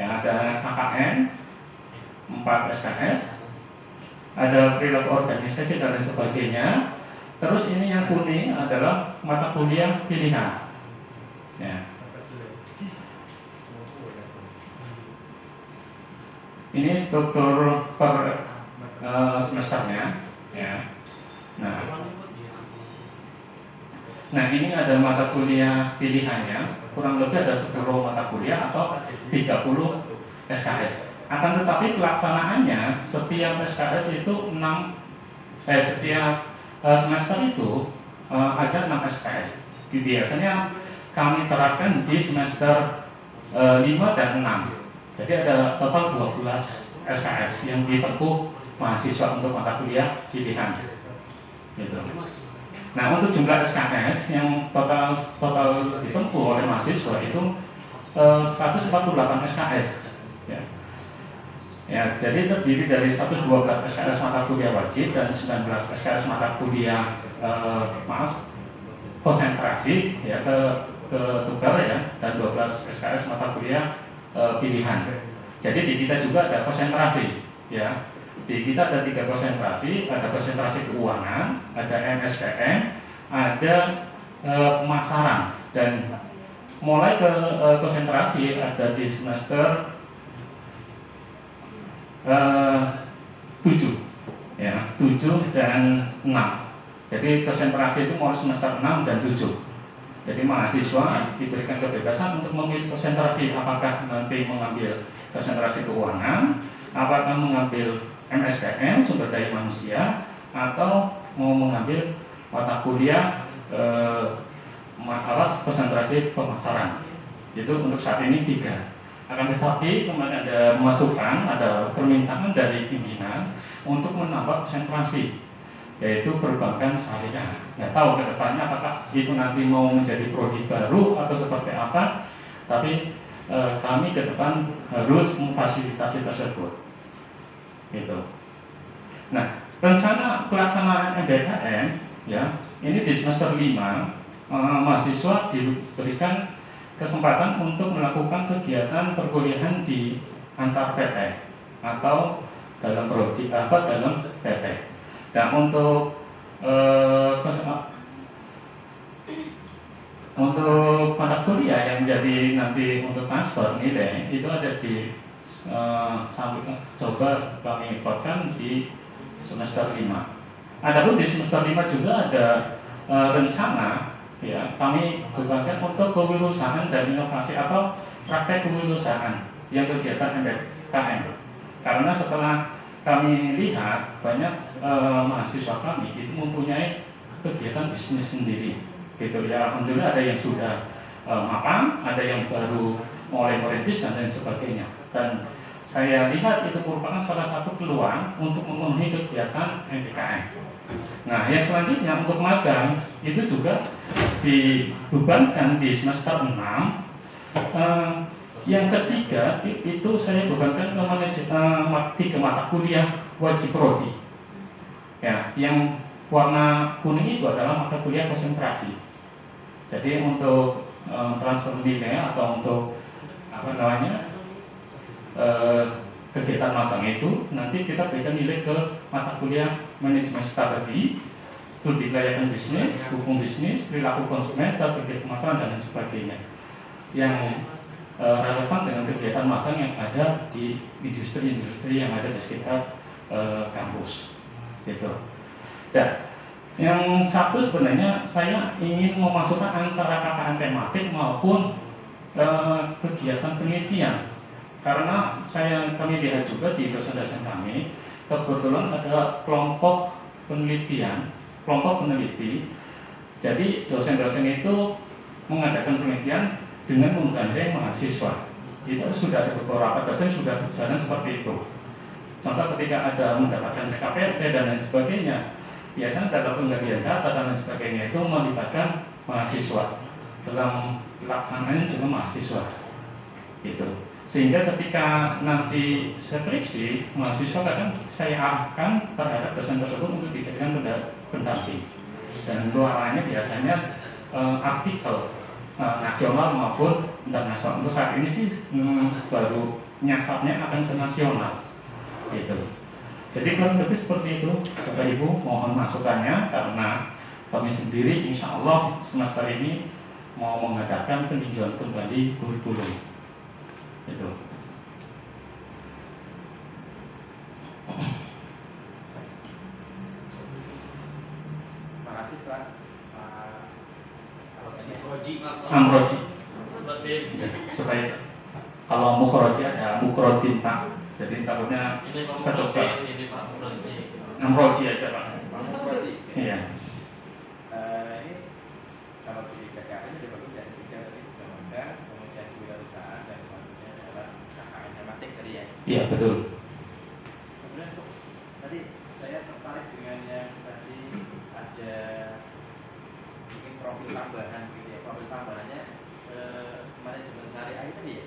ya, ada KKN 4 SKS, ada perilaku organisasi dan lain sebagainya. Terus ini yang kuning adalah mata kuliah pilihan. Ya. Ini struktur per semesternya, ya. Nah, Nah, ini ada mata kuliah pilihannya, kurang lebih ada 10 mata kuliah atau 30 SKS. Akan tetapi pelaksanaannya setiap SKS itu setiap semester itu ada 6 SKS. Biasanya kami terapkan di semester 5 dan 6. Jadi ada total 12 SKS yang ditempuh mahasiswa untuk mata kuliah pilihan. Gitu. Nah, untuk jumlah SKS yang total ditempuh oleh mahasiswa itu 148 SKS. Ya, jadi terdiri dari 112 SKS mata kuliah wajib dan 19 SKS mata kuliah konsentrasi ya ke tunggal ya, dan 12 SKS mata kuliah pilihan. Jadi di kita juga ada konsentrasi ya. Di kita ada 3 konsentrasi, ada konsentrasi keuangan, ada MSPM, ada pemasaran, dan mulai ke konsentrasi ada di semester 7 ya, 7 dan 6. Jadi konsentrasi itu mulai semester 6 dan 7. Jadi mahasiswa diberikan kebebasan untuk memilih konsentrasi, apakah nanti mengambil konsentrasi keuangan, apakah mengambil MSPM sumber daya manusia, atau mau mengambil mata kuliah konsentrasi pemasaran. Itu untuk saat ini 3. Akan tetapi kemarin ada masukan, ada permintaan dari pimpinan untuk menambah konsentrasi, yaitu perbankan syariah. Nggak tahu ke depannya apakah itu nanti mau menjadi prodi baru atau seperti apa, tapi kami ke depan harus memfasilitasi tersebut. Gitu. Nah, rencana pelaksanaan MBKM ya, ini di semester 5 mahasiswa diberikan kesempatan untuk melakukan kegiatan perkuliahan di antar PT atau dalam prodi dalam PT. Dan untuk mata kuliah yang jadi nanti untuk transfer nilai itu ada di coba kami buatkan di semester 5. Adapun di semester 5 juga ada rencana ya, kami buatkan untuk kewirausahaan dan inovasi atau praktek kewirausahaan yang kegiatan MBKM. Karena setelah kami lihat banyak mahasiswa kami itu mempunyai kegiatan bisnis sendiri, gitu ya. Alhamdulillah ada yang sudah mapan, ada yang baru mulai merintis dan lain sebagainya. Dan saya lihat itu merupakan salah satu peluang untuk memenuhi kegiatan MBKM. Nah, yang selanjutnya untuk magang itu juga dibebankan di semester 6. Yang ketiga itu saya bebankan ke 3 mata kuliah wajib prodi. Ya, yang warna kuning itu adalah mata kuliah konsentrasi. Jadi untuk transfer nilai atau untuk kegiatan magang itu nanti kita berikan nilai ke mata kuliah manajemen strategi, studi kelayakan bisnis, hukum bisnis, perilaku konsumen, strategi pemasaran dan lain sebagainya, yang relevan dengan kegiatan magang yang ada di industri-industri yang ada di sekitar kampus, gitu. Dan yang satu sebenarnya saya ingin memasukkan antara KKN tematik maupun kegiatan penelitian. Karena kami lihat juga di dosen-dosen kami, kebetulan ada kelompok peneliti. Jadi dosen-dosen itu mengadakan penelitian dengan menggandeng mahasiswa. Itu sudah ada beberapa dosen sudah berjalan seperti itu. Contoh ketika ada mendapatkan KPT dan lain sebagainya, biasanya dalam penggalian data dan lain sebagainya itu melibatkan mahasiswa. Dalam pelaksanaan juga mahasiswa. Gitu. Sehingga ketika nanti skripsi, mahasiswa kadang saya arahkan terhadap dosen tersebut untuk dijadikan pendamping. Dan doanya biasanya artikel nasional maupun internasional. Untuk saat ini sih baru nyasarnya akan ke nasional, gitu. Jadi kurang lebih seperti itu, Bapak Ibu, mohon masukannya karena kami sendiri insya Allah semester ini mau mengadakan peninjauan kembali kurikulum. Itu. Terima kasih Pak Amroji. Ya, supaya kalau mukhroji ada mukrodin Pak. Jadi takutnya ketebak. ini Pak Muroji. Amroji aja Pak. Iya. Ini kalau di PKN udah bagus ya, tiga tadi udah magang, kemudian kewirausahaan dan selanjutnya adalah KKN tematik tadi ya. Iya betul. Kemudian tadi saya tertarik dengan yang tadi ada bikin profil tambahan gitu ya, profil tambahannya manajemen syariah tadi ya.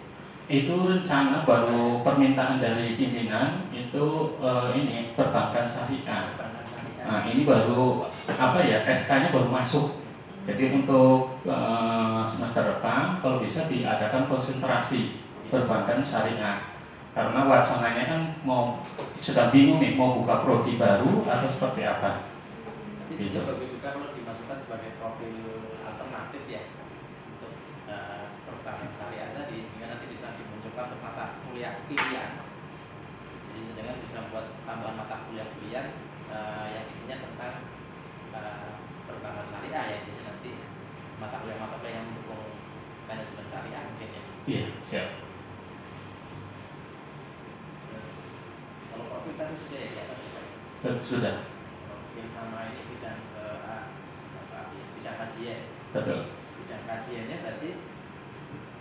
Itu rencana baru permintaan dari pimpinan itu ini perbankan syariah. Nah ini baru apa ya SK-nya baru masuk. Jadi untuk semester depan kalau bisa diadakan konsentrasi perbankan syariah. Karena wacananya kan mau sedang bingung nih mau buka prodi baru atau seperti apa. Tapi Gitu. bagus juga kalau dimasukkan sebagai profil alternatif ya untuk perbankan syariah tadi, sehingga nanti bisa dimunculkan untuk mata kuliah pilihan. Jadi jangan bisa buat tambahan mata kuliah pilihan yang isinya tentang perbankan syariah ya. Jadi nanti mata kuliah yang mendukung manajemen syariah mungkin ya. Iya siap. Terus kalau profil tadi sudah ya di atas ya. Sudah. Profil sama ini bidang bidang kajian. Betul. Bidang kajiannya tadi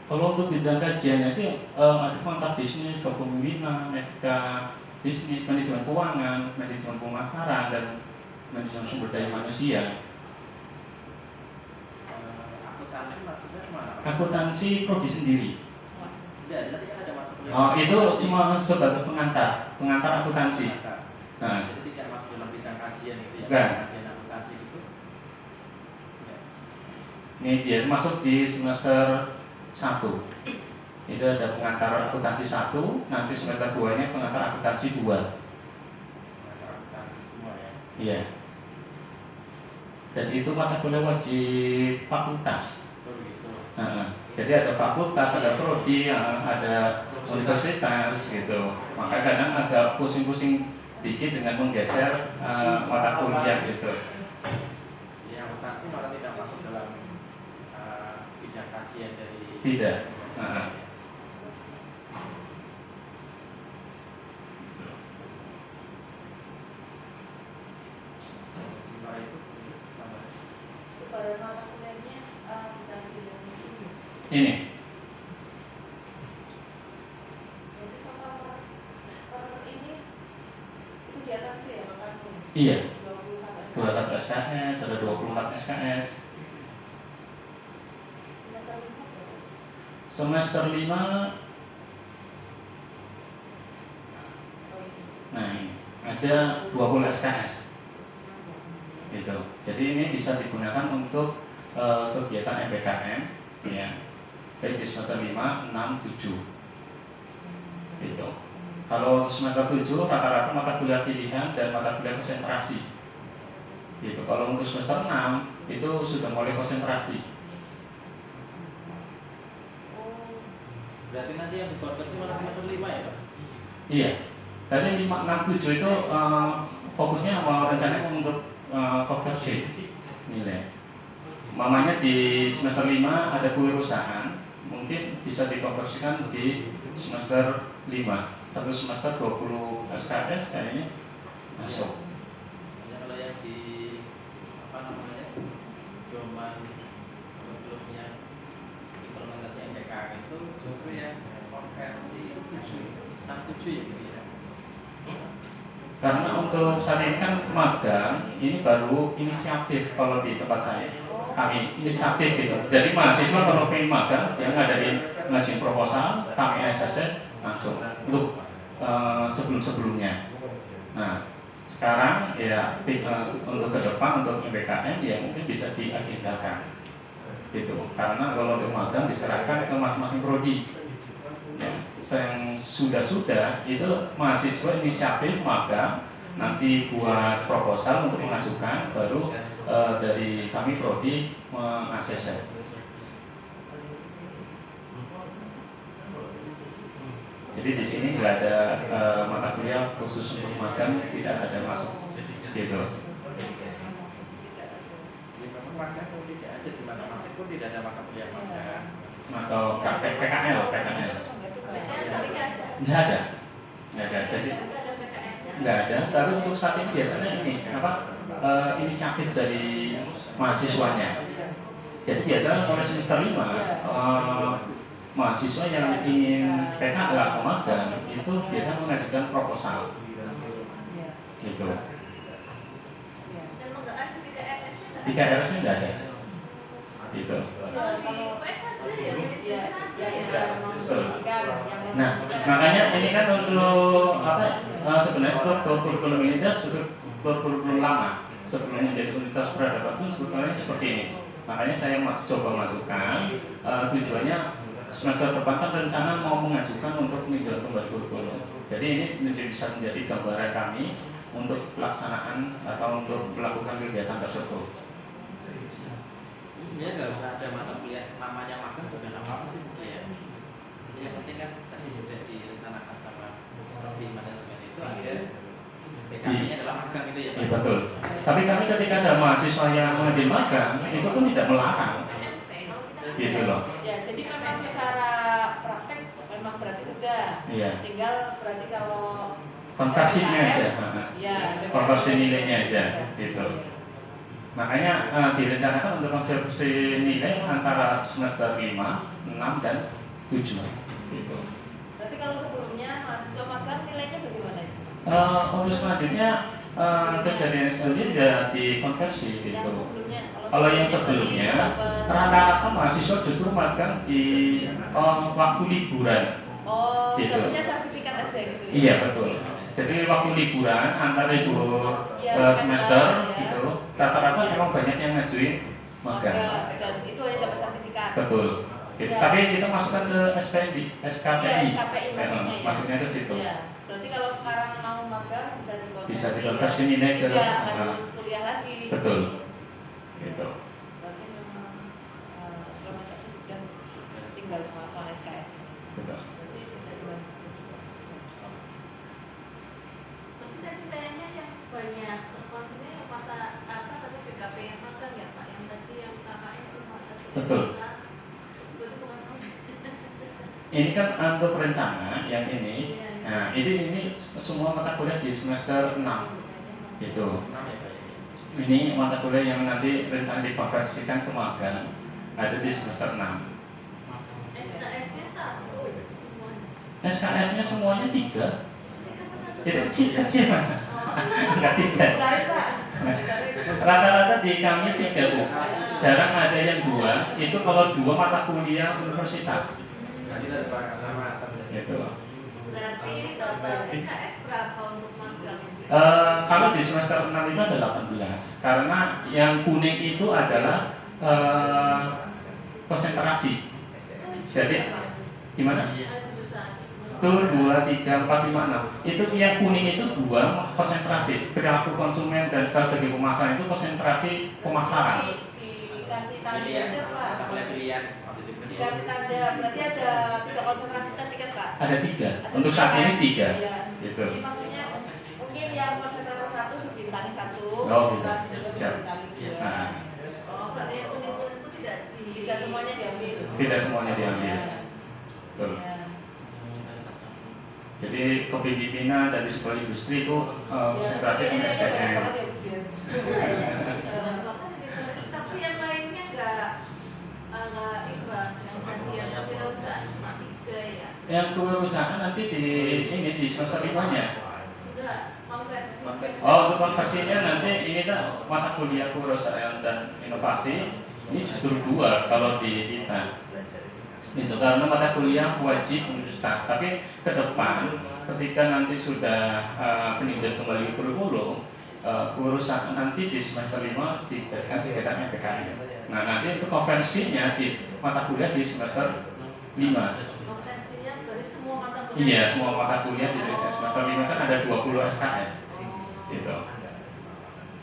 Kalau untuk bidang kajiannya sih ada mata bisnis, kepemimpinan, etika bisnis, manajemen keuangan, manajemen pemasaran dan manajemen sumber daya manusia. akuntansi maksudnya kemana Pak? Akuntansi prodi sendiri. Ya, tadi kan ada mata kuliah. Oh, itu cuma sebagai pengantar akuntansi. Nah, Jadi tidak masuk dalam bidang kajian itu ya. Enggak. Kajian akuntansi itu. Ya. ini dia masuk di semester 1. Itu ada pengantar akuntansi 1, nanti semester 2-nya pengantar akuntansi 2. Pengantar akuntansi semua ya. Iya. Dan itu mata kuliah wajib fakultas. Betul gitu. Jadi ada fakultas, ada prodi, ada universitas gitu. Maka kadang agak pusing-pusing dikit dengan menggeser mata kuliah gitu. Jadi akuntansi malah tidak masuk dalam bidang kajian dari. Tidak. Sementara itu tambah. Supaya mata kuliahnya bisa dipilih ini. Ini. Jadi kalau ini itu di atas itu ya makanya. Iya. 21 21 SKS, ada 24 SKS. Semester 5 nah ini ada 20 SKS gitu. Jadi ini bisa digunakan untuk kegiatan MPKM ya. Baik di semester 5, 6, 7 gitu. Kalau semester 7 rata-rata mata kuliah pilihan dan mata kuliah konsentrasi gitu. Kalau untuk semester 6 itu sudah mulai konsentrasi. Berarti nanti yang dikonversi malah semester 5 ya Pak? Iya. Tadi 5, 6, 7 itu fokusnya mau rencananya untuk konversi nilai. Mamanya di semester 5 ada kewirausahaan, mungkin bisa dikonversikan di semester 5. Satu semester 20 SKS kayaknya masuk. Ya, kalau yang di domain belumnya implementasi MPKM itu justru yang konversi itu 67 ya gitu ya. Karena untuk saat ini kan magang ini baru inisiatif kalau di tempat saya. Kami inisiatif gitu. Jadi mahasiswa kalau pengen magang yang ngadain ngajuin proposal, kami ASS langsung untuk sebelum-sebelumnya. Nah, sekarang ya untuk ke depan untuk MPKM ya mungkin bisa diagendakan gitu. Karena kalau untuk magang diserahkan ke masing-masing prodi. Ya, yang sudah itu mahasiswa inisiatif magang nanti buat proposal untuk mengajukan baru dari kami prodi meng-ACC. Jadi di sini nggak ada mata kuliah khusus untuk magang, tidak ada masuk gitu. Ya memang magang tidak ada di mana-mana. pun tidak ada mata kuliah magang. atau PKL. Nggak ada. Jadi nggak ada. Tapi untuk saat ini biasanya ini inisiatif dari mahasiswanya. Jadi biasanya mulai semester 5 mahasiswa yang ingin PKL atau magang itu biasanya mengajukan proposal. Gitu. Dan enggak ada di KRS-nya. Di KRS-nya nggak ada. Gitu. Kalau di PS ada ya, Betul. Nah, makanya ini kan untuk sebenarnya struktur kurikulum ini kan struktur kurikulum lama. Sebelumnya jadi Universitas Peradaban itu sebetulnya seperti ini. Makanya saya coba masukkan tujuannya semester depan kan rencana mau mengajukan untuk peninjauan kembali kurikulum. Jadi ini bisa menjadi gambaran kami untuk pelaksanaan atau untuk melakukan kegiatan tersebut. Sebenarnya nggak usah ada mata kuliah namanya magang juga nggak apa-apa sih ya. Yang penting kan tadi sudah direncanakan sama di manajemen itu ada PKP-nya adalah magang itu ya Pak. Iya betul. Tapi kami ketika ada mahasiswa yang mengajukan magang itu pun tidak melarang. Gitu loh. Ya, jadi memang secara praktek memang berarti sudah. Iya. Tinggal berarti kalau Konversinya aja. ya, Konversi nilainya aja gitu. Makanya direncanakan untuk konversi nilai antara semester 5, 6 dan 7 gitu. Berarti kalau sebelumnya mahasiswa magang nilainya bagaimana? Untuk selanjutnya kejadian sebelumnya ya dikonversi Yang gitu. sebelumnya, Kalau yang sebelumnya rata-rata mahasiswa justru magang di waktu liburan. Oh, Gitu. dapatnya sertifikat aja gitu ya? Iya betul. Jadi waktu liburan antar libur Iya, semester ya. gitu, rata-rata memang banyak yang ngajuin magang. Dan itu aja dapat sertifikat. Betul. Gitu. Ya. Tapi kita masukkan ke SKPI. Iya, SKPI maksudnya ya. Masuknya ke situ. Iya. Berarti kalau sekarang mau magang Bisa dikonversi nilai ke tidak harus kuliah lagi. betul. Gitu. Berarti memang implementasi sudah tinggal melakukan SKS. Betul. Berarti bisa dibantu. Tapi tadi kayaknya yang banyak terkontennya yang mata apa tadi PKP yang magang ya Pak, yang tadi yang KKN cuma satu. Betul. Berarti bukan Ini kan untuk rencana yang ini. Nah, ini semua mata kuliah di semester 6. Gitu. Ini mata kuliah yang nanti rencana dikonversikan ke magang ada di semester 6. SKS-nya satu semuanya. SKS-nya semuanya 3. Itu Itu kecil-kecil. Enggak 3. Besar, Pak. Rata-rata di kami 3 Bu. Jarang ada yang 2. Itu kalau 2 mata kuliah universitas. Nah, kita sepakat sama Gitu. berarti total SKS berapa untuk magang? Kalau di semester 6 itu ada 18. Karena yang kuning itu adalah konsentrasi. Jadi gimana? Ada jurusan. Itu 2, 3, 4, 5, 6. Itu yang kuning itu 2 konsentrasi. Perilaku konsumen dan strategi pemasaran itu konsentrasi pemasaran. Dikasih tanda pilihan, aja, Pak. mata kuliah pilihan maksudnya pilihan. Dikasih tanda, berarti ada 3 konsentrasi tadi kan, Pak? Ada 3. Untuk saat ini 3. Iya. Gitu. Jadi maksudnya mungkin yang konsentrasi 1 dibintangi 1, Oh, gitu. konsentrasi 2 Siap. dibintangi 2. Nah, Oh, berarti yang kuning-kuning itu tidak di Tidak semuanya diambil. tidak semuanya diambil. Iya. Betul. Iya. Jadi kopi pimpinan dari sekolah industri itu konsentrasi Iya, dengan iya, iya, SDM. banyak banget ya, Bu. bahkan tapi yang lainnya enggak imbang yang tadi yang kewirausahaan cuma 3 ya. Yang kewirausahaan nanti di semester 5-nya. Enggak, konversi. Oh, untuk konversinya nanti ini kan mata kuliah kewirausahaan dan inovasi ini justru 2 kalau di kita. Itu karena mata kuliah wajib universitas. Tapi ke depan ketika nanti sudah peninjauan kembali kurikulum, kewirausahaan nanti di semester 5 dijadikan kegiatannya PKN. Nah, nanti untuk konversinya di mata kuliah di semester 5. Konversinya dari semua mata kuliah. Iya, semua mata kuliah di semester 5 kan ada 20 SKS. Gitu.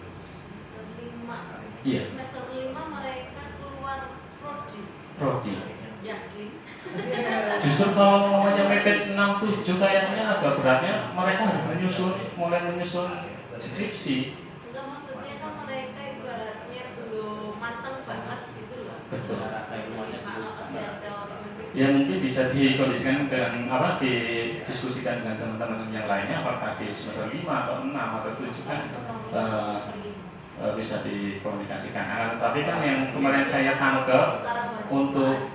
Semester 5. Iya. Semester 5 mereka keluar prodi. Prodi. Yakin? Justru kalau ngomongnya mepet 6-7 kayaknya agak beratnya mereka harus mulai menyusun skripsi. Enggak, maksudnya kan mereka ibaratnya belum matang banget gitu loh. Betul. ya mungkin bisa dikondisikan dengan apa, didiskusikan dengan teman-teman yang lainnya, apakah di semester 5 atau 6 atau 7 kan bisa dikomunikasikan. Tapi kan yang kemarin saya tangkap untuk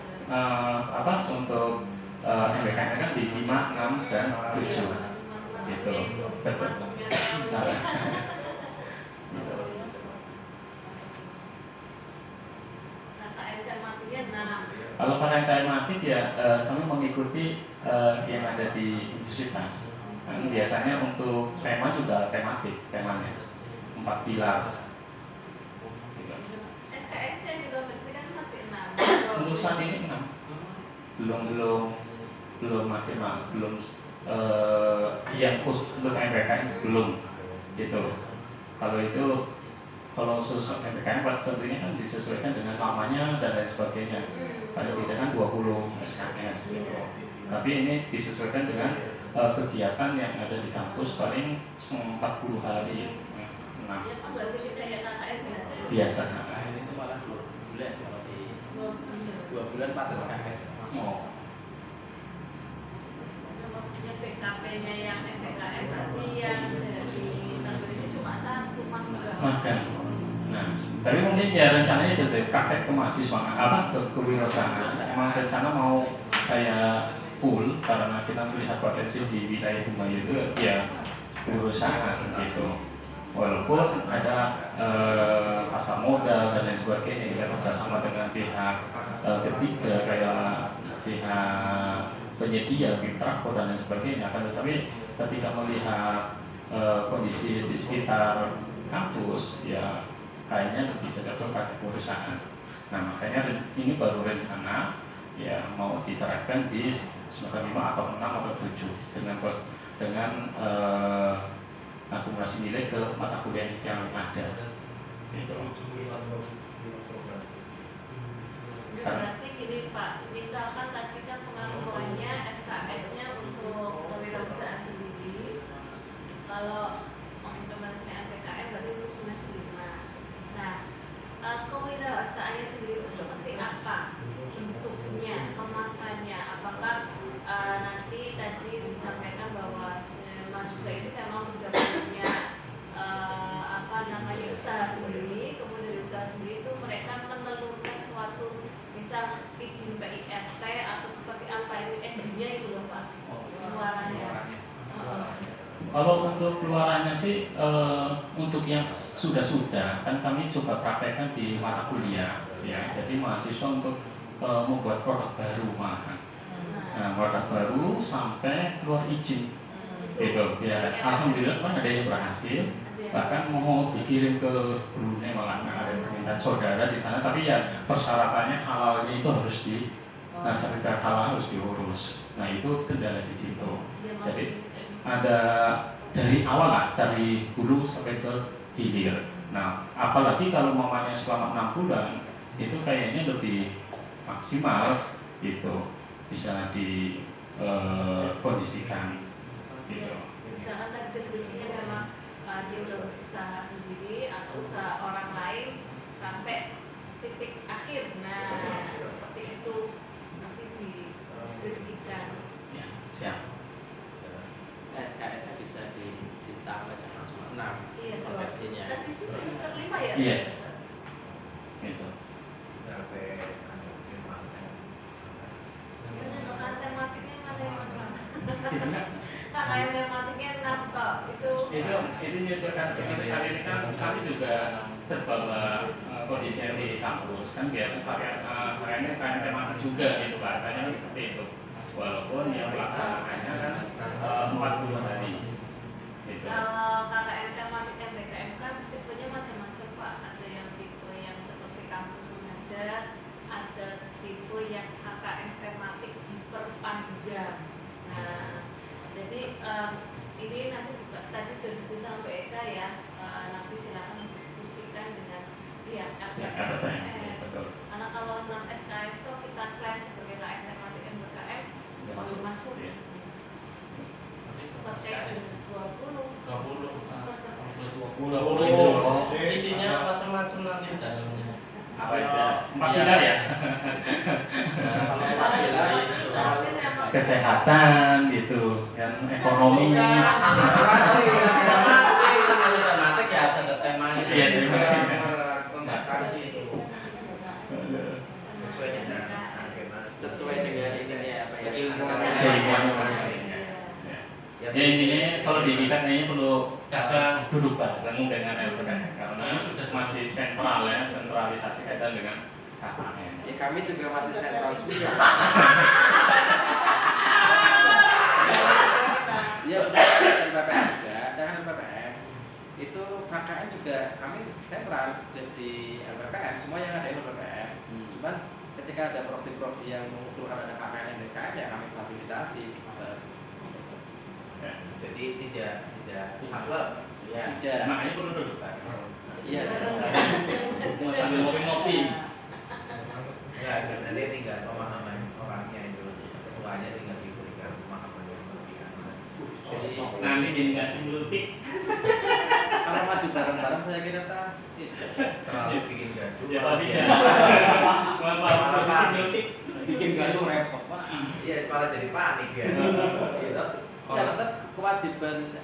untuk MBKM kan di 5, 6 dan 7 gitu. Betul. Kalau KKN tematik ya kami mengikuti yang ada di universitas. Biasanya untuk tema juga tematik, temanya 4 pilar. SKS-nya juga versi kan masih 6. Untuk saat ini 6. Belum maksimal, belum yang khusus untuk MBKM belum gitu. Kalau khusus MBKM tentunya kan disesuaikan dengan namanya dan lain sebagainya. Pada tidak kan 20 SKS gitu. Tapi ini disesuaikan dengan kegiatan yang ada di kampus paling 40 hari. Nah, biasa. Nah, ini tuh malah 2 bulan kalau di 2 bulan 4 SKS. Maksudnya PKP-nya yang MBKM berarti yang dari tahun ini cuma 1 magang. Nah, tapi mungkin ya rencananya itu praktek kemahasiswaan kewirausahaan. Emang rencana mau saya full karena kita melihat potensi di wilayah Bumayu itu ya kewirausahaan gitu. Walaupun ada pasar modal dan lain sebagainya, kita kerjasama dengan pihak ketiga kayak pihak penyedia, Bitrakor dan lain sebagainya. Tetapi ketika melihat kondisi di sekitar kampus, ya kayaknya lebih cocok ke praktek perusahaan. Nah, makanya ini baru rencana ya mau diterapkan di semester 5 atau 6 atau 7 dengan akumulasi nilai ke mata kuliah yang ada. Gitu. Berarti gini Pak, misalkan tadi kan pengakuannya SKS-nya untuk kewirausahaan sendiri, kalau mengimplementasikan MBKM berarti untuk semester 5. Nah, kewirausahaannya sendiri itu seperti apa bentuknya, kemasannya? Apakah nanti tadi disampaikan bahwa mahasiswa itu memang sudah punya usaha sendiri, kemudian dari usaha sendiri itu mereka menelurkan suatu misal izin PIRT atau seperti apa itu endingnya itu loh Pak, keluarannya. Kalau untuk keluarannya sih untuk yang sudah kan kami coba praktekkan di mata kuliah ya. Jadi mahasiswa untuk membuat produk baru malahan. Nah, produk baru sampai keluar izin. Gitu ya. Alhamdulillah kan ada yang berhasil. Bahkan mau dikirim ke Brunei malah ada permintaan saudara di sana. Tapi ya persyaratannya halalnya itu harus sertifikat halal harus diurus. Nah, itu kendala di situ. Jadi ada dari awal lah, dari hulu sampai ke hilir. Nah, apalagi kalau mamanya selama 6 bulan itu kayaknya lebih maksimal gitu, bisa dikondisikan gitu. Misalkan tadi deskripsinya memang dia udah berusaha sendiri atau usaha orang lain sampai titik akhir. Nah, seperti itu nanti dideskripsikan. Ya, siap. SKS-nya bisa ditambah cuma 6 Iya, konversinya. tadi sih semester 5 ya? Iya. Gitu. Tematiknya mana yang mana? Gimana? Kakak yang tematiknya 6 kok. Itu menyesuaikan seperti saat ini kan kami juga terbawa kondisi di kampus kan biasa variannya kayak tematik juga gitu bahasanya seperti itu. Walaupun yang pelaksanaannya kan 40 hari. Gitu. kalau KKN tematik MBKM kan tipenya macam-macam Pak. Ada yang tipe yang seperti kampus mengajar, ada tipe yang KKN tematik diperpanjang. Nah, jadi ini nanti tadi sudah diskusi sama Mbak Eka ya. Nanti silakan diskusikan dengan pihak LPPN. Karena kalau 6 SKS itu kita klaim sebagai KKN tematik MBKM baru masuk. Pakai 20. Isinya macam-macam nanti dalamnya. apa itu? 4 pilar ya? Kalau 4 pilar itu Kesehatan gitu, yang ekonomi. tematik ya harus ada temanya. Iya, tema. Membatasi itu. Sesuai dengan ini ya apa ya Ilmuwan. Ya intinya kalau di kita kayaknya perlu duduk bareng dengan LPKN karena masih sentral ya, sentralisasi kaitan dengan KKN. Ya, kami juga masih sentral juga. Iya betul, LPPM juga. Saya kan LPPM. Itu KKN juga kami sentral jadi LPPM. Semua yang ada di LPPM. Cuman ketika ada prodi-prodi yang mengusulkan ada KKN dan DKN ya kami fasilitasi. Jadi tidak saklek. Ya, tidak. Makanya perlu duduk bareng. Iya. Mau sambil ngopi-ngopi. Enggak, sebenarnya tinggal pemahaman orangnya itu. Ketuanya tinggal diberikan pemahaman yang lebih aman. Jadi Nanti jadikan simultik. Kalau maju bareng-bareng saya kira terlalu bikin gaduh. Ya tapi ya. Malah Simultik. Bikin gaduh repot Pak. Iya, malah jadi panik ya. Gitu. Ya tetap kewajiban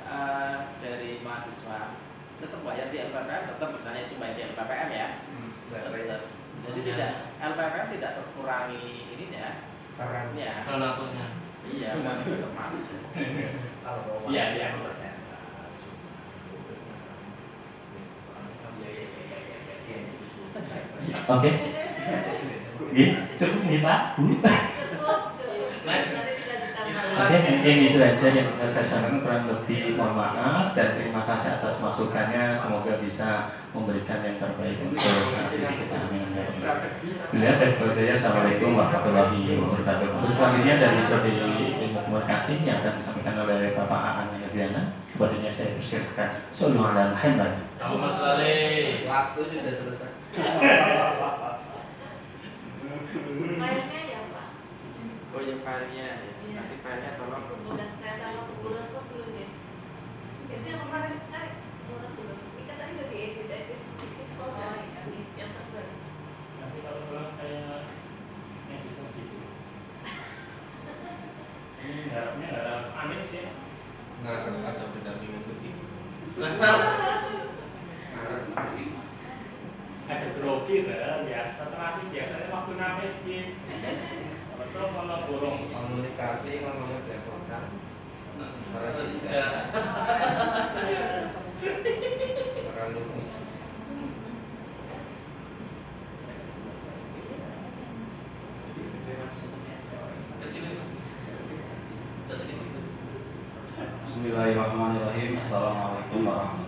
dari mahasiswa tetap bayar di LPPM, tetap misalnya itu bayar di LPPM ya. Tetap. Jadi tidak LPPM tidak terkurangi ininya. Perannya. Ya. Donaturnya. Iya, tetap masuk. Kalau mau Iya, iya. Oke. Cukup nih Pak, Bu. Next. Oke, mungkin itu aja yang bisa saya sampaikan, kurang lebih mohon maaf dan terima kasih atas masukannya. Semoga bisa memberikan yang terbaik untuk aktivitas kita. Amin. Bila terpercaya, assalamualaikum warahmatullahi wabarakatuh. Untuk selanjutnya dari studi ilmu komunikasi yang akan disampaikan oleh Bapak Aan Yadriana. Kepadanya saya persilahkan. Sallallahu alaihi Muhammad. Allahumma sholli. Waktu sudah selesai. Filenya ya Pak. Oh ya filenya, nanti filenya tolong. Dan saya sama Bu Guru kok belum ya. Itu yang kemarin saya menurut dulu. Ini kan tadi udah diedit aja. Oh ya, ini yang terbaru. Tapi kalau pulang saya gitu. Ini harapnya nggak aneh sih. Nggak akan ada pendampingan begitu. Aja grogi lah biasa terasi biasanya waktu name iki. Betul kalau borong Komunikasi ngomongnya belepotan. Para sisi orang dukung. Bismillahirrahmanirrahim. Assalamualaikum warahmatullahi